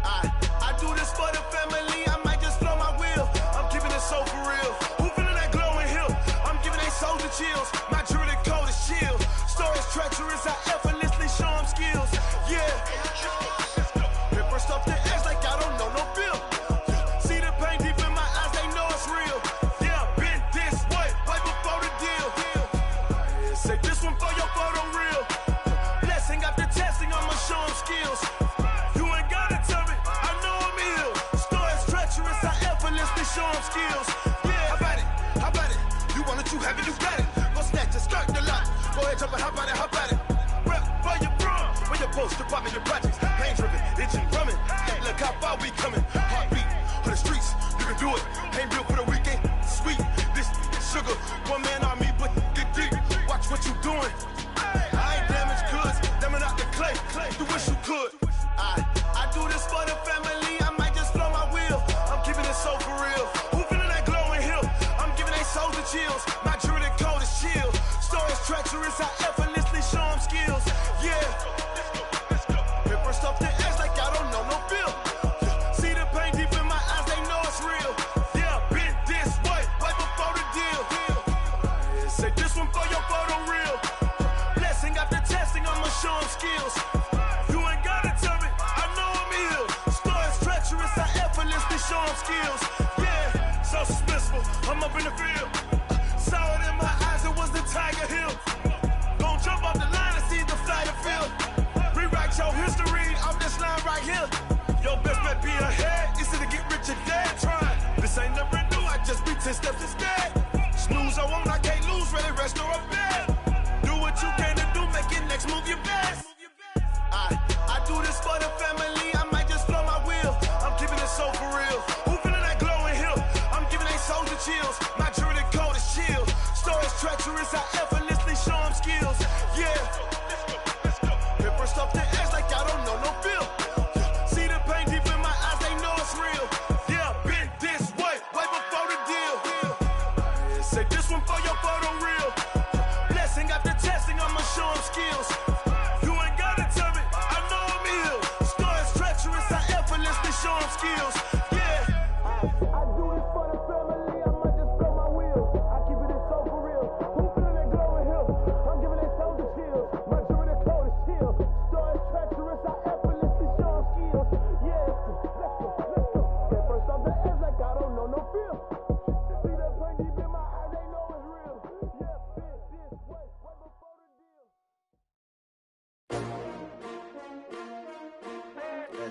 I do this for the family. I might just blow my wheel. I'm keeping it so for real. Who feeling that glowing hill? I'm giving they soldier chills. My jewelry code is chill. Stories treacherous. I effortlessly show them skills. Yeah. Paper stuff the edge like I don't know no bill. See the pain deep in my eyes, they know it's real. Yeah, been this way, right before the deal. Say this one for your photo real. Blessing after testing, I'ma show them skills. You ain't gotta tell me, I know I'm ill. Stories treacherous, I effortlessly show them skills. Yeah, how about it? You want it, you have it, you got it. Go snatch it, skirt the lot. Go ahead, jump it, how about it? Rep for your bro, for your post, department, your projects. Pain driven, itching, drumming. Look how far we coming. Heartbeat for the streets, you can do it. Ain't built for the weekend, sweet. This sugar, one man army, but get deep. Watch what you doing. I ain't damaged goods, damn it out the clay. You wish you could. I do this for the family. I might just blow my wheel. I'm keeping it so for real. Who feeling that glowing hill? I'm giving they soldier chills. My jewelry code is chill. Stories treacherous. I effortlessly show them skills. Yeah. Paper stuff the edge like I don't know no bill. See the pain deep in my eyes, they know it's real. Yeah, been this way, right before the deal. Say this one for your photo real. Blessing after testing, I'ma show them skills. You ain't gotta tell me, I know I'm ill. Stories treacherous, I effortlessly show them skills. Yeah, so suspenseful, I'm up in the field. Saw it in my eyes, it was the Tiger Hill. Gon' jump off the line and see the flight of field. Rewrite your history off this line right here. Your best bet be ahead, easy to get rich or dead. Trying, this ain't never new, I just be 10 steps instead. Snooze I won't, I can't lose, ready, rest or up bed. Do what you can to do, make it next move your best. I do this for the family, I might just blow my wheel. I'm keeping it so for real. Who feeling that glowing hill? I'm giving they soldier chills. My jewelry code is chill. Stories treacherous, I effortlessly show them skills. Yeah. Paper stuff the edge like I don't know no bill. See the pain deep in my eyes, they know it's real. Yeah, been this way, right before the deal. Say this one for your photo real. Blessing after testing, I'ma show them skills. You ain't gotta tell me, I know I'm ill. Stories treacherous, I effortlessly show them skills. Yeah. I do this for the family, I might just blow my wheel. I keep it so for real. Who feeling that glowing hill? I'm giving they soldier chills. My jewelry code is chill. Stories treacherous, I effortlessly show them skills. Yeah, let's go. Get first off the edge like I don't know no feel. See that pain deep in my eyes, they know it's real. Yeah, been this way, right before the deal.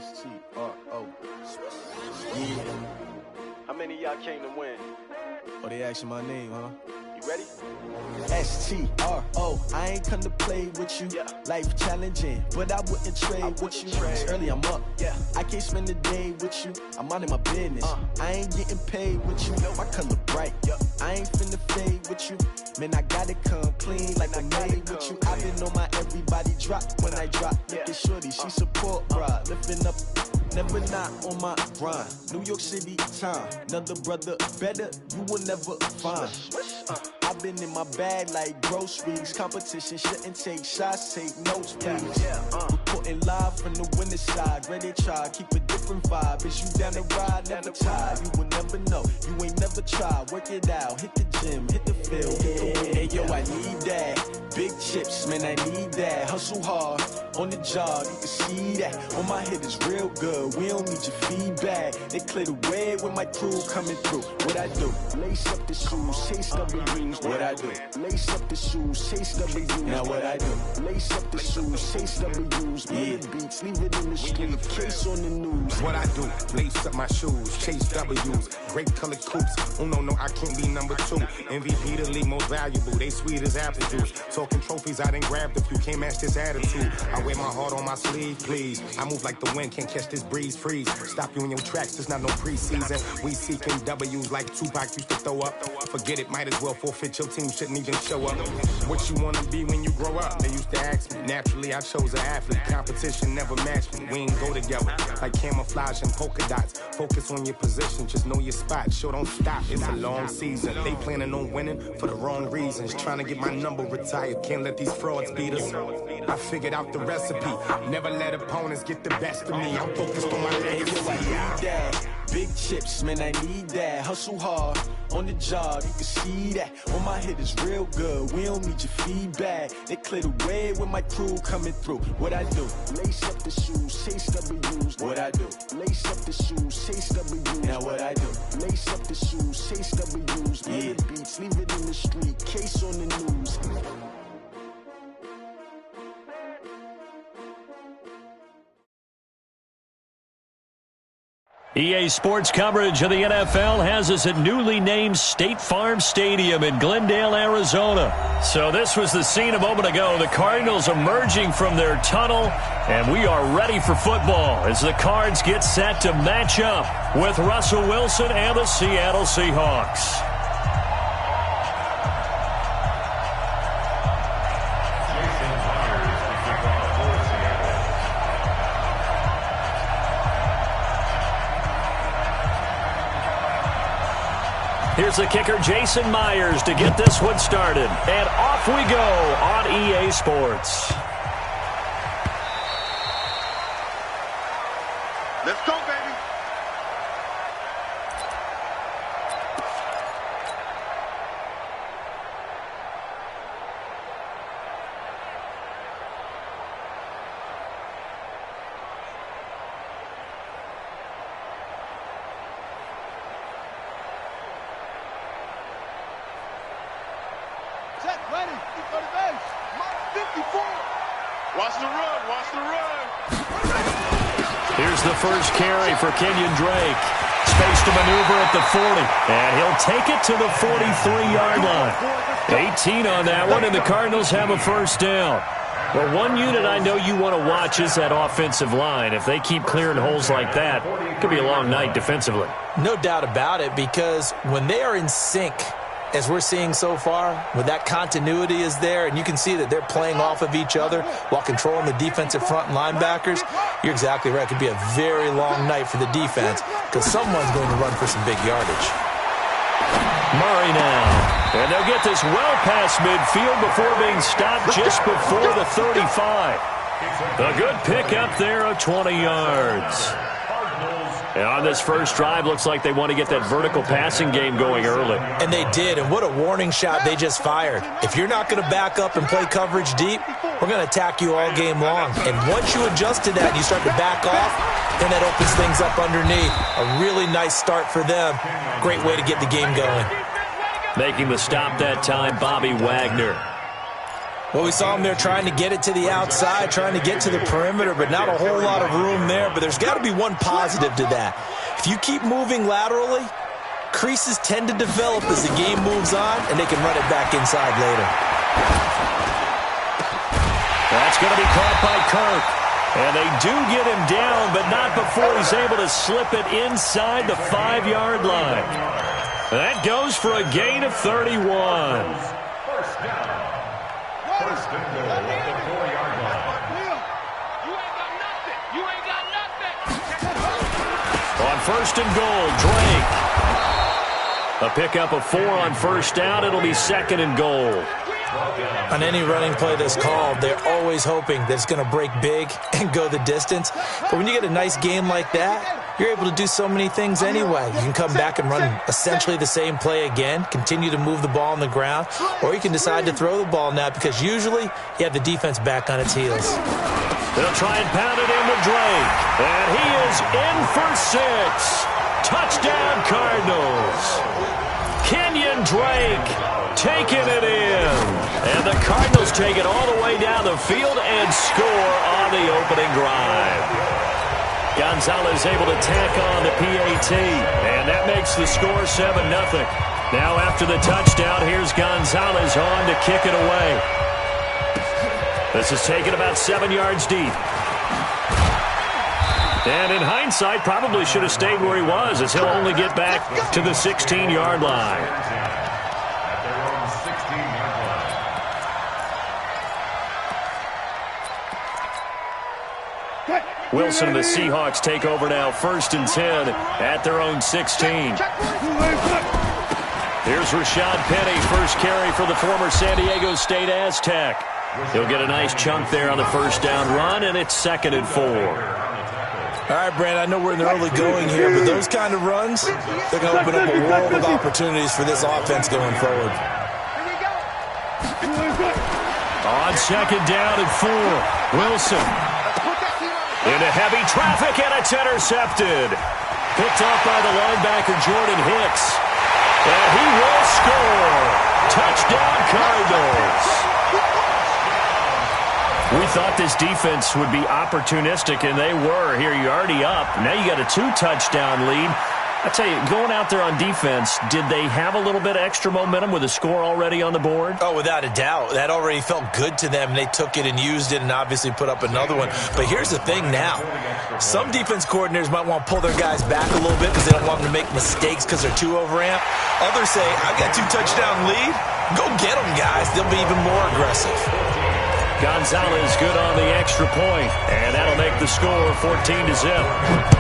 S-T-R-O. Yeah. How many of y'all came to win? Oh, they asking my name, huh? You ready? S-T-R-O. I ain't come to play with you. Yeah. Life challenging, but I wouldn't trade with you. It's early, I'm up. Yeah. I can't spend the day with you. I'm minding my business. I ain't getting paid with you. My color bright. I ain't finna fade with you. Man, I gotta come clean like I'm made with you. I've been on my everybody drop when I drop. Look at shorty, she support, bruh. Lifting up, never not on my grind. New York City time, another brother better, you will never find. I've been in my bag like groceries. Competition shouldn't take shots, take notes, please. Reporting live from the winning side. Ready to try, keep a different vibe. Is you down the ride, never tired. You will never know, you ain't never tried. Work it out, hit the gym, hit the field, hit the win. Hey yo, I need that. Big chips, man, I need that. Hustle hard, on the job, you can see that. On my head is real good, we don't need your feedback. They clear the way with my crew coming through. What I do? Lace up the shoes, chase W's. What I do? Lace up the shoes, chase W's. Now what I do? Lace up the shoes, chase W's. Yeah, beats, leave it in the street, case on the news. What I do? Lace up my shoes, chase W's. Great colored coops. Oh no, I can't be number 2. MVP the league most valuable. They sweet as apple juice. Talking trophies, I done grabbed a few. Can't match this attitude. I wear my heart on my sleeve, please. I move like the wind, can't catch this breeze, freeze. Stop you in your tracks, there's not no preseason. We seeking W's like Tupac used to throw up. Forget it, might as well forfeit. Your team shouldn't even show up. What you wanna be when you grow up? They used to ask me. Naturally, I chose an athlete. Competition never matched me. We ain't go together like camouflage and polka dots. Focus on your position, just know your spot. Sure, don't stop. It's a long season. They planning on winning for the wrong reasons. Trying to get my number retired. Can't let these frauds beat us. I figured out the recipe. Never let opponents get the best of me. I'm focused on my legacy. Big chips, man, I need that. Hustle hard, on the job, you can see that. On my head is real good, we don't need your feedback. They clear the way with my crew coming through. What I do? Lace up the shoes, chase W's. What I do? Lace up the shoes, chase W's. Now what I do? Lace up the shoes, chase W's. Yeah, beats, leave it in the street, case on the news. EA Sports coverage of the NFL has us at newly named State Farm Stadium in Glendale, Arizona. So this was the scene a moment ago. The Cardinals emerging from their tunnel, and we are ready for football as the Cards get set to match up with Russell Wilson and the Seattle Seahawks. Here's the kicker, Jason Myers, to get this one started. And off we go on EA Sports. Let's go, baby. Ready, for the base. 54. Watch the run, watch the run. Here's the first carry for Kenyon Drake. Space to maneuver at the 40. And he'll take it to the 43-yard line. 18 on that one, and the Cardinals have a first down. Well, one unit I know you want to watch is that offensive line. If they keep clearing holes like that, it could be a long night defensively. No doubt about it, because when they are in sync, as we're seeing so far, when that continuity is there, and you can see that they're playing off of each other while controlling the defensive front and linebackers, you're exactly right. It could be a very long night for the defense because someone's going to run for some big yardage. Murray now. And they'll get this well past midfield before being stopped just before the 35. A good pick up there of 20 yards. And on this first drive, looks like they want to get that vertical passing game going early. And they did, and what a warning shot they just fired. If you're not going to back up and play coverage deep, we're going to attack you all game long. And once you adjust to that and you start to back off, then that opens things up underneath. A really nice start for them. Great way to get the game going. Making the stop that time, Bobby Wagner. Well, we saw him there trying to get it to the outside, trying to get to the perimeter, but not a whole lot of room there. But there's got to be one positive to that. If you keep moving laterally, creases tend to develop as the game moves on, and they can run it back inside later. That's going to be caught by Kirk. And they do get him down, but not before he's able to slip it inside the 5-yard line. That goes for a gain of 31. First and goal at the 4-yard line. You ain't got nothing. You ain't got nothing. On first and goal, Drake. A pickup of 4 on first down. It'll be second and goal. On any running play that's called, they're always hoping that it's going to break big and go the distance. But when you get a nice game like that, you're able to do so many things anyway. You can come back and run essentially the same play again, continue to move the ball on the ground, or you can decide to throw the ball now because usually you have the defense back on its heels. They'll try and pound it in with Drake. And he is in for 6. Touchdown, Cardinals. Kenyon Drake taking it in. And the Cardinals take it all the way down the field and score on the opening drive. Gonzalez able to tack on the PAT. And that makes the score 7-0. Now after the touchdown, here's Gonzalez on to kick it away. This is taken about 7 yards deep. And in hindsight, probably should have stayed where he was, as he'll only get back to the 16-yard line. At their own 16-yard line. Wilson and the Seahawks take over now, 1st and 10 at their own 16. Here's Rashad Penny, first carry for the former San Diego State Aztec. He'll get a nice chunk there on the first down run, and it's 2nd and 4. All right, Brand, I know we're in the early going here, but those kind of runs, they're going to open up a world of opportunities for this offense going forward. On 2nd down and 4, Wilson into heavy traffic, and it's intercepted. Picked up by the linebacker, Jordan Hicks. And he will score. Touchdown, Cardinals. We thought this defense would be opportunistic, and they were. Here, you're already up. Now you got a 2-touchdown lead. I tell you, going out there on defense, did they have a little bit of extra momentum with a score already on the board? Oh, without a doubt. That already felt good to them. They took it and used it and obviously put up another one. But here's the thing now. Some defense coordinators might want to pull their guys back a little bit because they don't want them to make mistakes because they're too overamped. Others say, I've got 2-touchdown lead. Go get them, guys. They'll be even more aggressive. Gonzalez good on the extra point, and that'll make the score 14-0.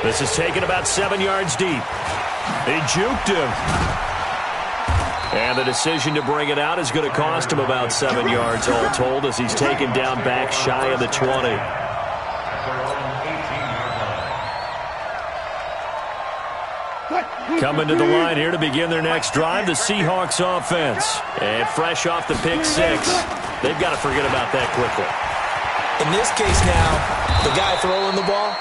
This is taken about 7 yards deep. They juked him. And the decision to bring it out is going to cost him about 7 yards all told as he's taken down back shy of the 20. Coming to the line here to begin their next drive, the Seahawks offense. And fresh off the pick 6, they've got to forget about that quickly. In this case now, the guy throwing the ball,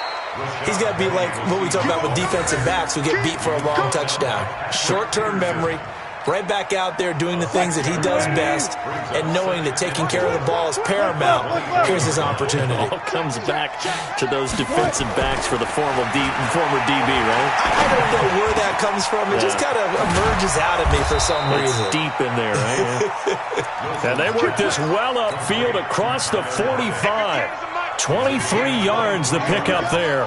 he's got to be like what we talk about with defensive backs who get beat for a long touchdown. Short-term memory, right back out there doing the things that he does best, and knowing that taking care of the ball is paramount. Here's his opportunity. All comes back to those defensive backs for the former DB, right? I don't know where that comes from. It just kind of emerges out of me for some reason. It's deep in there, right? And they work this well upfield across the 45. 23 yards the pickup there.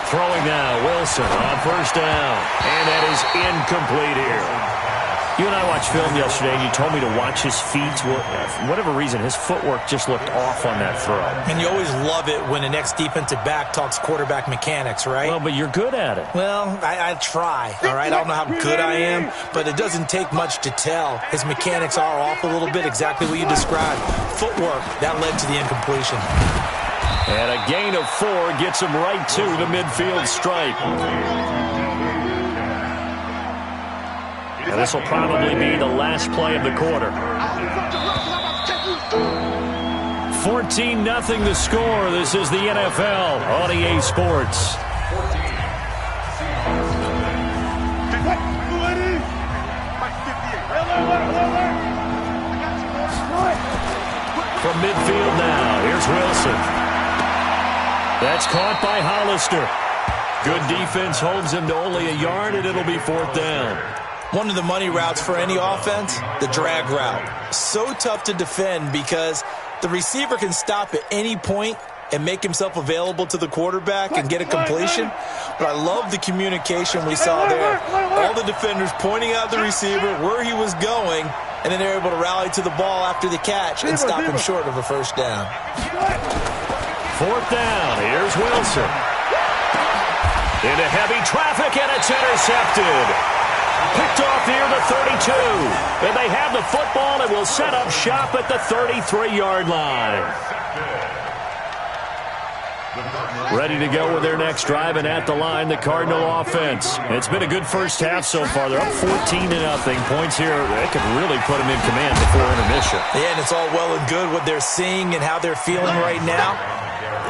Throwing now, Wilson on first down. And that is incomplete here. You and I watched film yesterday, and you told me to watch his feet. For whatever reason, his footwork just looked off on that throw. And you always love it when an ex-defensive back talks quarterback mechanics, right? Well, but you're good at it. Well, I try, all right? I don't know how good I am, but it doesn't take much to tell. His mechanics are off a little bit, exactly what you described. Footwork, that led to the incompletion. And a gain of 4 gets him right to the midfield stripe. And this will probably be the last play of the quarter. 14-0 the score. This is the NFL on EA Sports. From midfield now, here's Wilson. That's caught by Hollister. Good defense holds him to only a yard, and it'll be 4th down. One of the money routes for any offense, the drag route. So tough to defend because the receiver can stop at any point and make himself available to the quarterback and get a completion. But I love the communication we saw there. All the defenders pointing out the receiver where he was going, and then they're able to rally to the ball after the catch and stop him short of a first down. 4th down. Here's Wilson. Into heavy traffic, and it's intercepted. Picked off near the 32. And they have the football and will set up shop at the 33-yard line. Ready to go with their next drive, and at the line, the Cardinal offense. It's been a good first half so far. They're up 14-0. Points here, they could really put them in command before intermission. Yeah, and it's all well and good what they're seeing and how they're feeling right now.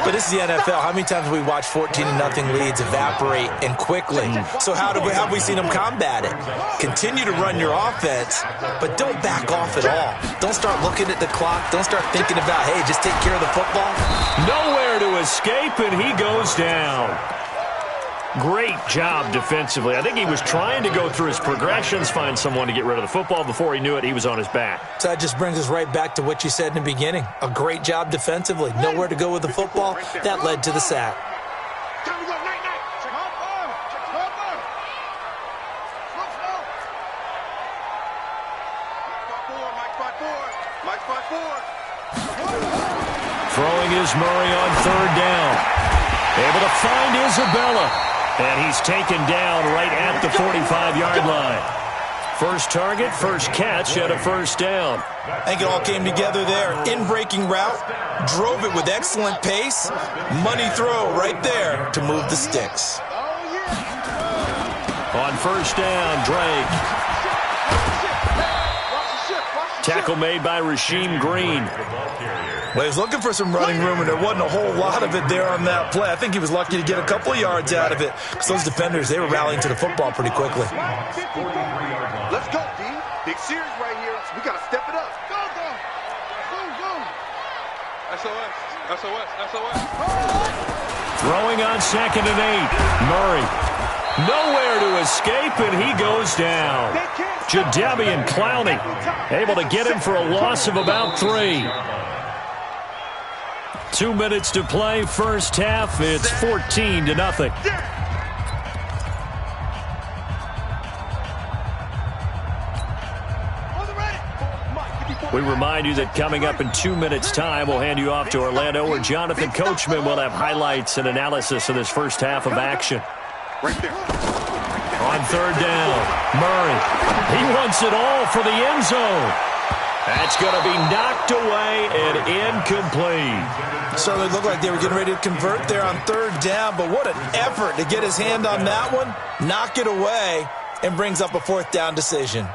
But this is the NFL. How many times have we watched 14-0 leads evaporate and quickly? So how have we seen them combat it? Continue to run your offense, but don't back off at all. Don't start looking at the clock. Don't start thinking about, hey, just take care of the football. Nowhere to escape, and he goes down. Great job defensively. I think he was trying to go through his progressions, find someone to get rid of the football. Before he knew it, he was on his back. So that just brings us right back to what you said in the beginning. A great job defensively. Nowhere to go with the football. That led to the sack. Time to go, night. Check hard. Mike 5-4. Throwing is Murray on 3rd down. Able to find Isabella. And he's taken down right at the 45-yard line. First target, first catch, and a first down. I think it all came together there. In-breaking route, drove it with excellent pace. Money throw right there to move the sticks. On first down, Drake. Tackle made by Rasheem Green. Well, he was looking for some running room, and there wasn't a whole lot of it there on that play. I think he was lucky to get a couple of yards out of it because those defenders, they were rallying to the football pretty quickly. Let's go, D. Big series right here. We got to step it up. Go. SOS. Throwing on 2nd and 8. Murray. Nowhere to escape, and he goes down. Jadeveon Clowney able to get him for a loss of about 3. 2 minutes to play, first half. It's 14-0. We remind you that coming up in 2 minutes' time, we'll hand you off to Orlando, where Jonathan Coachman will have highlights and analysis of this first half of action. Right there. On 3rd down, Murray. He wants it all for the end zone. That's going to be knocked away and incomplete. Certainly looked like they were getting ready to convert there on 3rd down, but what an effort to get his hand on that one, knock it away, and brings up a 4th down decision.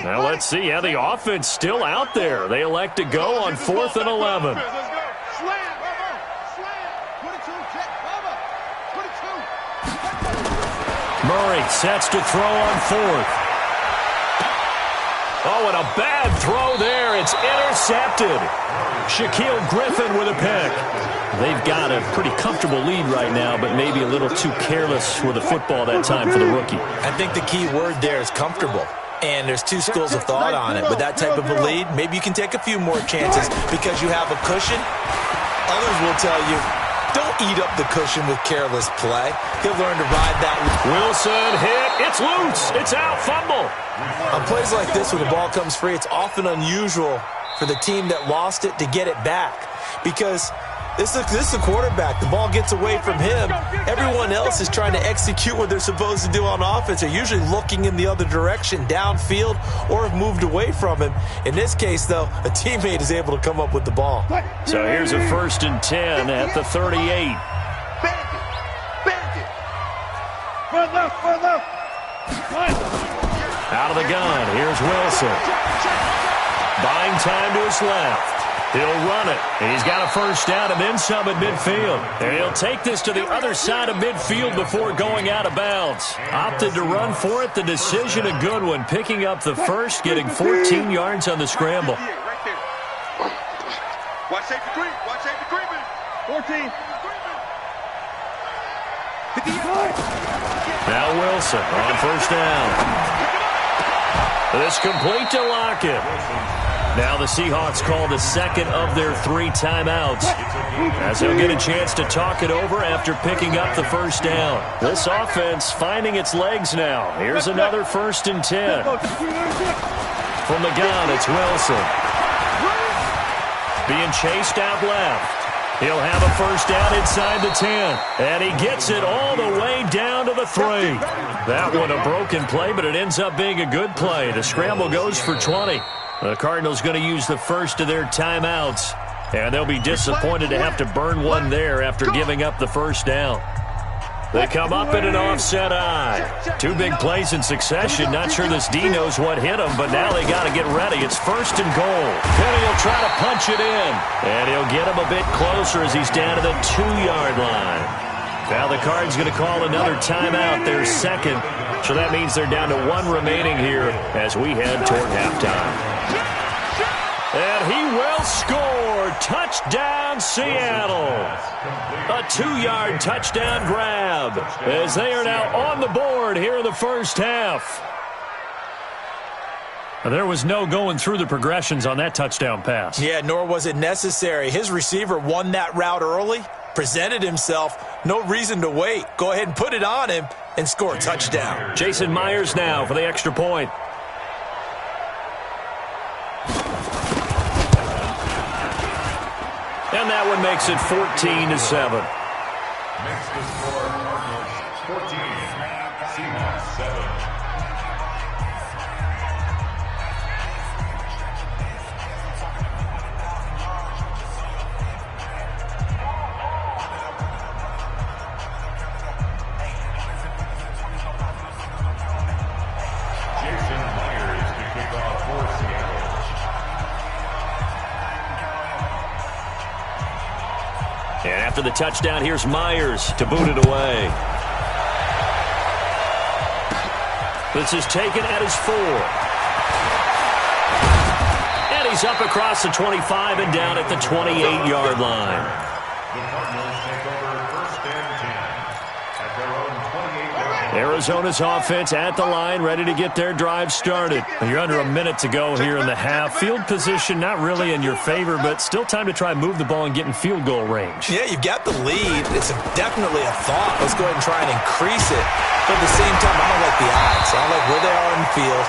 Now let's see how the offense still out there. They elect to go on 4th and 11. Murray sets to throw on 4th. Oh, and a bad throw there. It's intercepted. Shaquille Griffin with a pick. They've got a pretty comfortable lead right now, but maybe a little too careless with the football that time for the rookie. I think the key word there is comfortable. And there's two schools of thought on it. With that type of a lead, maybe you can take a few more chances because you have a cushion. Others will tell you, don't eat up the cushion with careless play. He'll learn to ride that. Wilson hit. It's loose. It's out. Fumble. On plays like this where the ball comes free, it's often unusual for the team that lost it to get it back because this is the quarterback. The ball gets away from him. Everyone else is trying to execute what they're supposed to do on offense. They're usually looking in the other direction, downfield, or have moved away from him. In this case, though, a teammate is able to come up with the ball. So here's a 1st and 10 at the 38. Bandit. Front left. Out of the gun. Here's Wilson. Buying time to his left. He'll run it, and he's got a first down and then some at midfield. And he'll take this to the other side of midfield before going out of bounds. Opted to run for it. The decision a good one. Picking up the first, getting 14 yards on the scramble. Watch safety creep. 14. Now Wilson on first down. This complete to Lockett. Now the Seahawks call the second of their 3 timeouts, as they'll get a chance to talk it over after picking up the first down. This offense finding its legs now. Here's another 1st and 10. From the gun, it's Wilson. Being chased out left. He'll have a first down inside the 10. And he gets it all the way down to the 3. That one a broken play, but it ends up being a good play. The scramble goes for 20. The Cardinals going to use the first of their timeouts. And they'll be disappointed to have to burn one there after giving up the first down. They come up in an offset eye. 2 big plays in succession. Not sure this D knows what hit him, but now they got to get ready. It's 1st and goal. Penny will try to punch it in. And he'll get him a bit closer as he's down to the 2-yard line. Now the Cards going to call another timeout, their second. So that means they're down to 1 remaining here as we head toward halftime. And he will score. Touchdown, Seattle. A 2-yard touchdown grab as they are now on the board here in the first half. There was no going through the progressions on that touchdown pass. Yeah, nor was it necessary. His receiver won that route early, presented himself. No reason to wait. Go ahead and put it on him and score a touchdown. Jason Myers now for the extra point. And that one makes it 14-7. Makes the score Cardinals 14, Seahawks 7. Jason Myers to kick off for Seattle. And after the touchdown, here's Myers to boot it away. This is taken at his 4. And he's up across the 25 and down at the 28-yard line. The Cardinals take over 1st and 10 at their own 28-yard line. Arizona's offense at the line, ready to get their drive started. You're under a minute to go here in the half. Field position not really in your favor, but still time to try and move the ball and get in field goal range. Yeah, you've got the lead. It's definitely a thought. Let's go ahead and try and increase it. But at the same time, I don't like the odds. I don't like where they are in the field.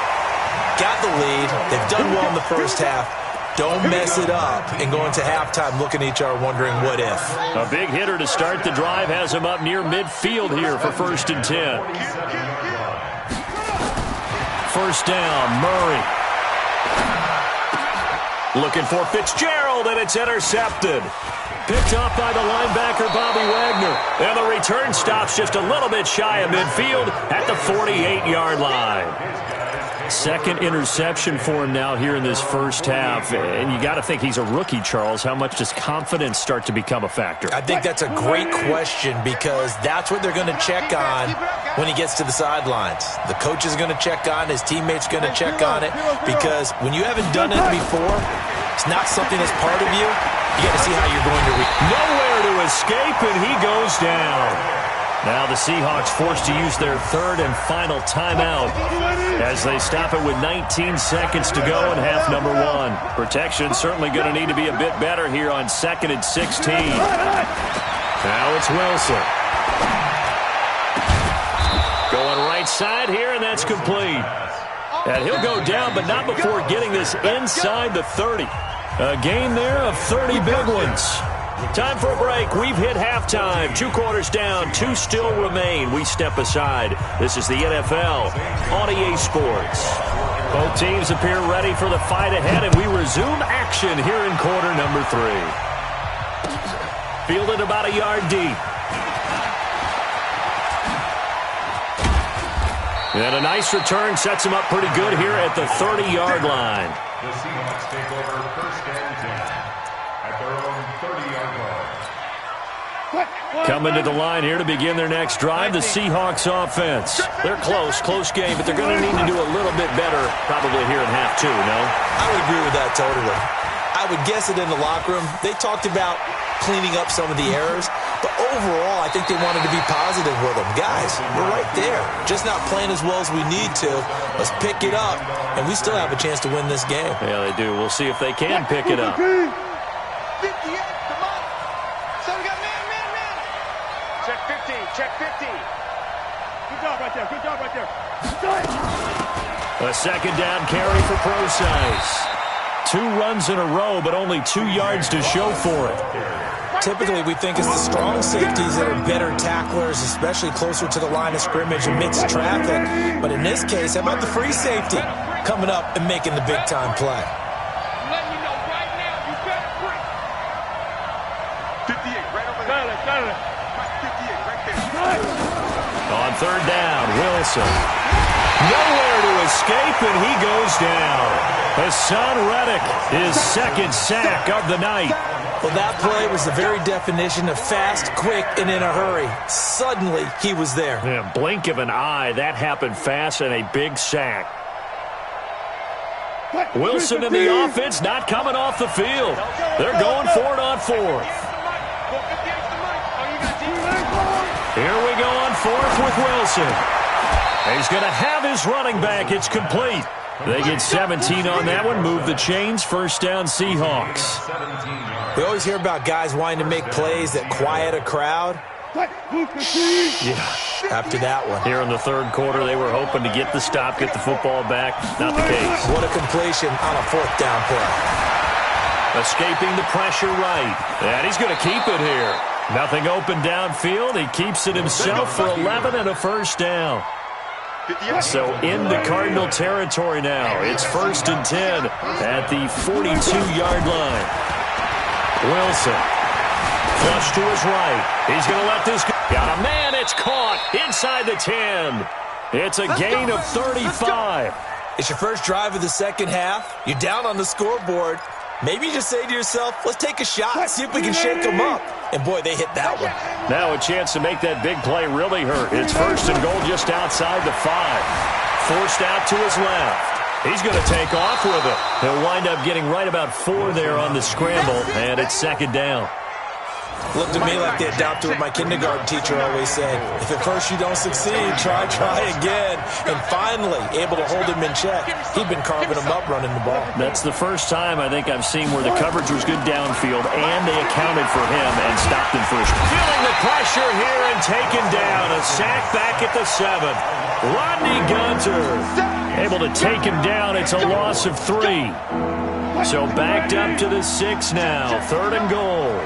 Got the lead. They've done well in the first half. Don't mess it up and go into halftime looking at each other wondering what if. A big hitter to start the drive has him up near midfield here for 1st and 10. First down, Murray. Looking for Fitzgerald, and it's intercepted. Picked off by the linebacker, Bobby Wagner. And the return stops just a little bit shy of midfield at the 48-yard line. Second interception for him now here in this first half. And you got to think he's a rookie, Charles. How much does confidence start to become a factor? I think that's a great question because that's what they're going to check on when he gets to the sidelines. The coach is going to check on, his teammates going to check on it because when you haven't done it before, it's not something that's part of you. You got to see how you're going to react. Nowhere to escape, and he goes down. Now the Seahawks forced to use their 3rd and final timeout as they stop it with 19 seconds to go in half number 1. Protection certainly going to need to be a bit better here on 2nd and 16. Now it's Wilson. Going right side here, and that's complete. And he'll go down, but not before getting this inside the 30. A gain there of 30 big ones. Time for a break. We've hit halftime. 2 quarters down. 2 still remain. We step aside. This is the NFL on EA Sports. Both teams appear ready for the fight ahead, and we resume action here in quarter number 3. Fielded about a yard deep. And a nice return sets him up pretty good here at the 30-yard line. The Seahawks take over 1st and 10 at their own 30-yard line. Coming to the line here to begin their next drive, the Seahawks offense. They're close game, but they're going to need to do a little bit better probably here in half 2, no? I would agree with that totally. I would guess it in the locker room. They talked about cleaning up some of the errors. But overall, I think they wanted to be positive with him. Guys, we're right there. Just not playing as well as we need to. Let's pick it up, and we still have a chance to win this game. Yeah, they do. We'll see if they can pick it up. 58, come on. So we got man. Check 50. Good job right there. A second down carry for Pro-Size. 2 runs in a row, but only 2 yards to show for it. Typically, we think it's the strong safeties that are better tacklers, especially closer to the line of scrimmage and mixed traffic. But in this case, how about the free safety coming up and making the big-time play? I'm letting you know right now, you better break. 58, right over there. Got it. 58, right there. On third down, Wilson. Nowhere to escape, and he goes down. Hassan Reddick, his second sack of the night. Well, that play was the very definition of fast, quick, and in a hurry. Suddenly, he was there. Yeah, blink of an eye, that happened fast, and a big sack. Wilson and the offense not coming off the field. They're going for it on fourth. Here we go on fourth with Wilson. He's going to have his running back. It's complete. They get 17 on that one. Move the chains. First down, Seahawks. We always hear about guys wanting to make plays that quiet a crowd. Yeah. After that one. Here in the third quarter, they were hoping to get the stop, get the football back. Not the case. What a completion on a fourth down play. Escaping the pressure right. And he's going to keep it here. Nothing open downfield. He keeps it himself for 11 and a first down. So into Cardinal territory now. It's 1st and 10 at the 42-yard line. Wilson. Flush to his right. He's going to let this go. Got a man. It's caught inside the 10. It's a gain of 35. It's your first drive of the second half. You're down on the scoreboard. Maybe you just say to yourself, let's take a shot, see if we can shake them up. And, boy, they hit that one. Now a chance to make that big play really hurt. It's 1st and goal just outside the 5. Forced out to his left. He's going to take off with it. He'll wind up getting right about 4 there on the scramble, and it's 2nd down. Looked to me like the adopter of my kindergarten teacher always said, if at first you don't succeed, try again. And finally, able to hold him in check. He'd been carving him up running the ball. That's the first time I think I've seen where the coverage was good downfield, and they accounted for him and stopped him first. Feeling the pressure here and taken down. A sack back at the 7. Rodney Gunter able to take him down. It's a loss of 3. So backed up to the 6 now. 3rd and goal.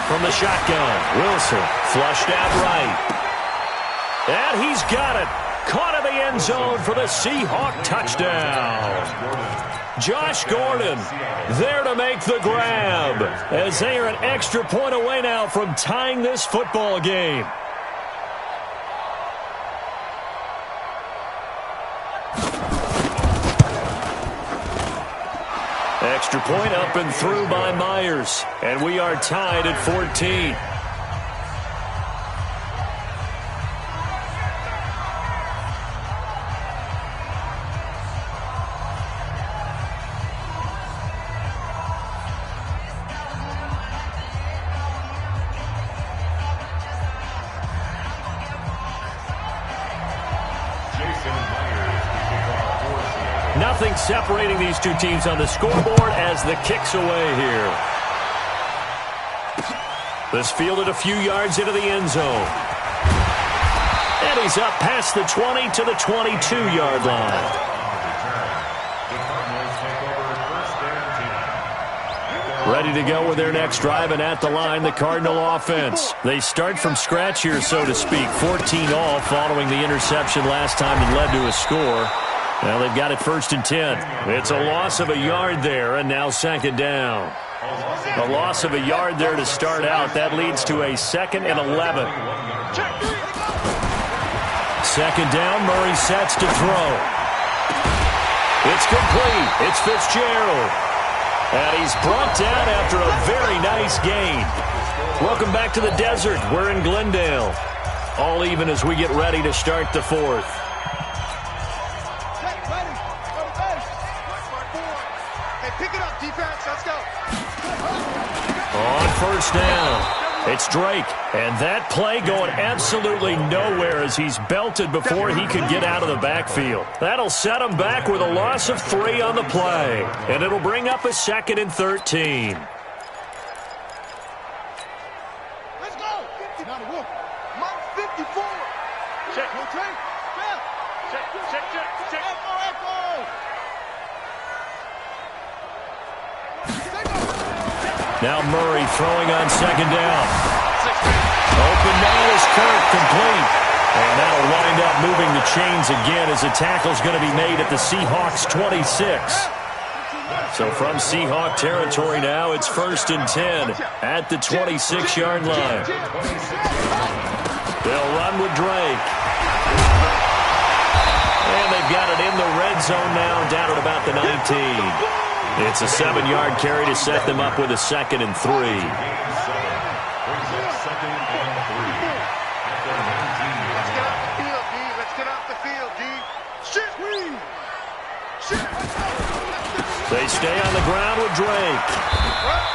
From the shotgun, Wilson flushed out right. And he's got it. Caught in the end zone for the Seahawk touchdown. Josh Gordon there to make the grab as they are an extra point away now from tying this football game. Extra point up and through by Myers. And we are tied at 14. Nothing separating these two teams on the scoreboard as the kick's away here. This fielded a few yards into the end zone. And he's up past the 20 to the 22-yard line. Ready to go with their next drive, and at the line, the Cardinal offense. They start from scratch here, so to speak. 14 all following the interception last time that led to a score. Well, they've got it 1st and 10. It's a loss of a yard there, and now 2nd down. A loss of a yard there to start out. That leads to a 2nd and 11. 2nd down, Murray sets to throw. It's complete. It's Fitzgerald. And he's brought down after a very nice gain. Welcome back to the desert. We're in Glendale. All even as we get ready to start the 4th. Hey, pick it up, defense. Let's go. On first down, it's Drake. And that play going absolutely nowhere as he's belted before he could get out of the backfield. That'll set him back with a loss of 3 on the play. And it'll bring up a 2nd and 13. Let's go. Mark 54. Check. Check. Now Murray throwing on 2nd down. Open man is Kirk, complete. And that'll wind up moving the chains again as the tackle's going to be made at the Seahawks 26. So from Seahawk territory now, it's 1st and 10 at the 26-yard line. They'll run with Drake. And they've got it in the red zone now, down at about the 19. It's a 7-yard carry to set them up with a 2nd and 3. They stay on the ground with Drake.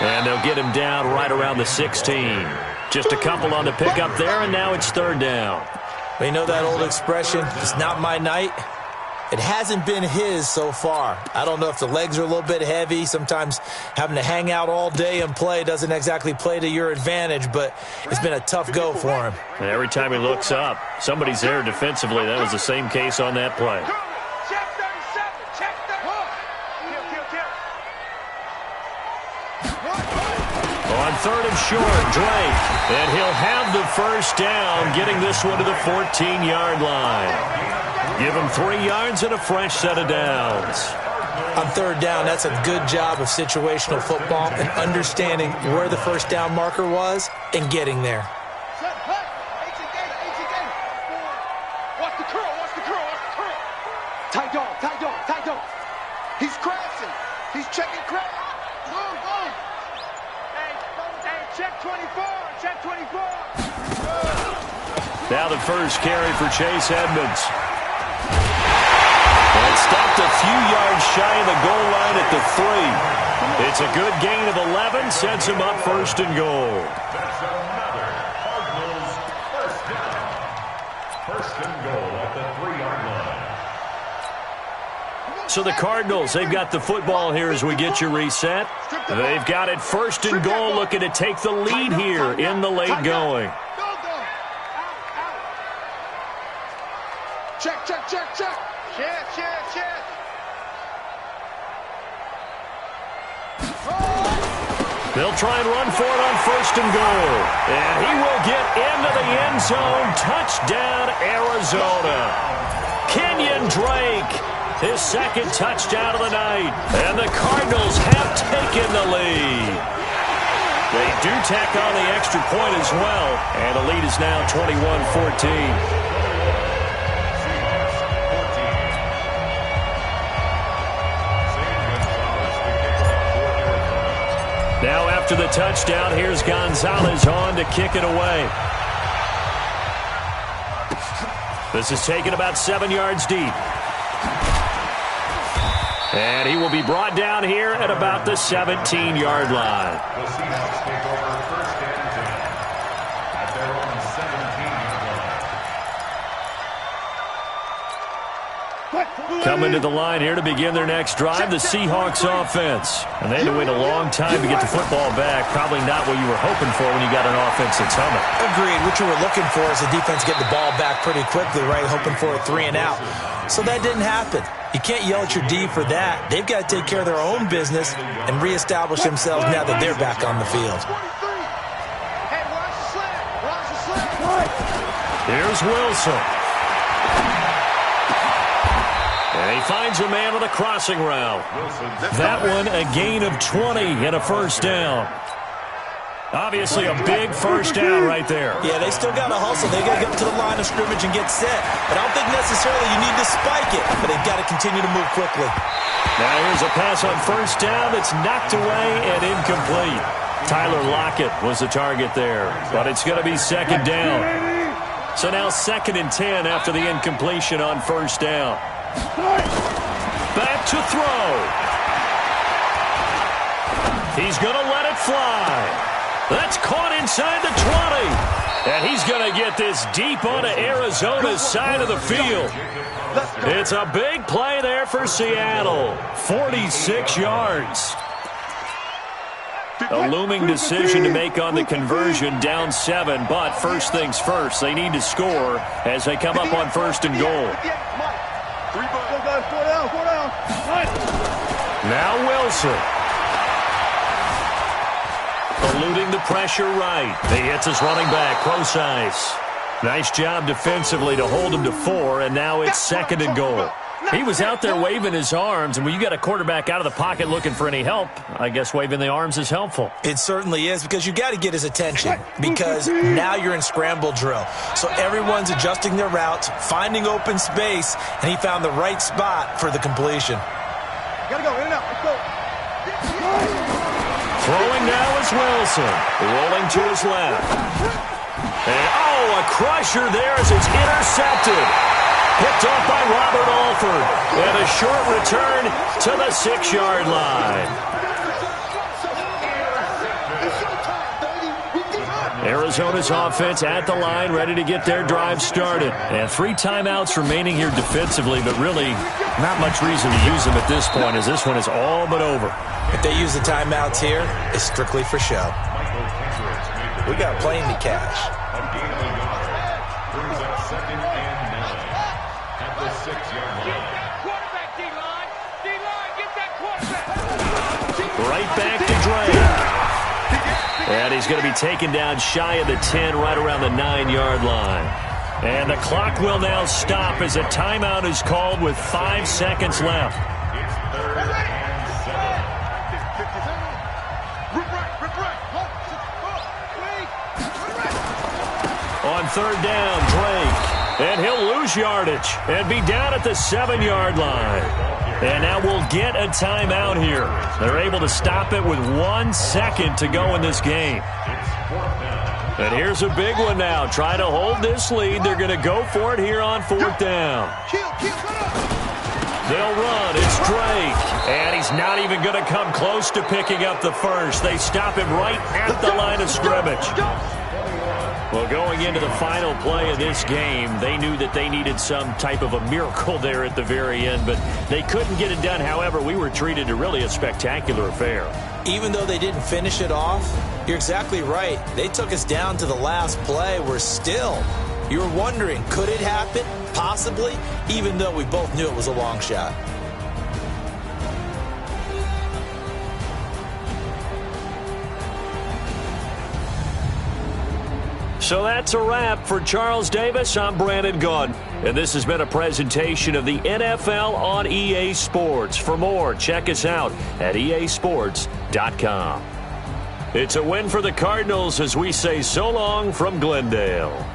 And they'll get him down right around the 16. Just a couple on the pickup there, and now it's 3rd down. We know that old expression, it's not my night. It hasn't been his so far. I don't know if the legs are a little bit heavy. Sometimes having to hang out all day and play doesn't exactly play to your advantage, but it's been a tough go for him. And every time he looks up, somebody's there defensively. That was the same case on that play. On 3rd and short, Drake. And he'll have the 1st down, getting this one to the 14-yard line. Give him 3 yards and a fresh set of downs. On 3rd down, that's a good job of situational football and understanding where the 1st down marker was and getting there. Watch the curl. Tight dog. He's crashing. He's checking crash. Go. Hey, check 24. Now the first carry for Chase Edmonds. And stopped a few yards shy of the goal line at the 3. It's a good gain of 11, sets him up 1st and goal. That's another Cardinals 1st down. 1st and goal at the 3-yard line. So the Cardinals, they've got the football here as we get you reset. They've got it 1st and goal, looking to take the lead here in the late going. Check. Check. They'll try and run for it on 1st and goal. And he will get into the end zone. Touchdown, Arizona. Kenyon Drake, his 2nd touchdown of the night. And the Cardinals have taken the lead. They do tack on the extra point as well. And the lead is now 21-14. Now after the touchdown, here's Gonzalez on to kick it away. This is taken about 7 yards deep. And he will be brought down here at about the 17-yard line. The Seahawks take over 1st and 10 at their own 17-yard line. Coming to the line here to begin their next drive, the Seahawks offense. And they had to wait a long time to get the football back. Probably not what you were hoping for when you got an offense that's humming. Agreed. What you were looking for is the defense get the ball back pretty quickly, right? Hoping for a 3 and out. So that didn't happen. You can't yell at your D for that. They've got to take care of their own business and reestablish themselves now that they're back on the field. Here's Wilson. And he finds a man with a crossing route. That one a gain of 20 and a 1st down. Obviously a big 1st down right there. Yeah, they still got to hustle. They got to get to the line of scrimmage and get set. But I don't think necessarily you need to spike it. But they've got to continue to move quickly. Now here's a pass on 1st down that's knocked away and incomplete. Tyler Lockett was the target there. But it's going to be 2nd down. So now 2nd and 10 after the incompletion on 1st down. Back to throw. He's going to let it fly. That's caught inside the 20. And he's going to get this deep onto Arizona's side of the field. It's a big play there for Seattle. 46 yards. A looming decision to make on the conversion, down 7. But first things first, they need to score as they come up on 1st and goal. Now Wilson. Eluding the pressure right. He hits his running back, close ice. Nice job defensively to hold him to 4, and now it's 2nd and goal. He was out there waving his arms, and when you got a quarterback out of the pocket looking for any help, I guess waving the arms is helpful. It certainly is, because you got to get his attention, because now you're in scramble drill. So everyone's adjusting their routes, finding open space, and he found the right spot for the completion. Gotta go, in and out, let's go. Throwing now is Wilson, rolling to his left. And, a crusher there as it's intercepted. Picked off by Robert Alford. And a short return to the 6-yard line. Arizona's offense at the line, ready to get their drive started. And 3 timeouts remaining here defensively, but really not much reason to use them at this point, as this one is all but over. If they use the timeouts here, it's strictly for show. We got plenty to cash. Right back to Drake. And he's going to be taken down shy of the 10, right around the 9-yard line. And the clock will now stop as a timeout is called with 5 seconds left. On 3rd down, Drake. And he'll lose yardage and be down at the 7-yard line. And now we'll get a timeout here. They're able to stop it with 1 second to go in this game. And here's a big one now. Trying to hold this lead. They're going to go for it here on 4th down. They'll run. It's Drake. And he's not even going to come close to picking up the first. They stop him right at the line of scrimmage. Well, going into the final play of this game, they knew that they needed some type of a miracle there at the very end, but they couldn't get it done. However, we were treated to really a spectacular affair. Even though they didn't finish it off, you're exactly right. They took us down to the last play. We're still, you were wondering, could it happen? Possibly, even though we both knew it was a long shot. So that's a wrap for Charles Davis. I'm Brandon Gunn, and this has been a presentation of the NFL on EA Sports. For more, check us out at easports.com. It's a win for the Cardinals as we say so long from Glendale.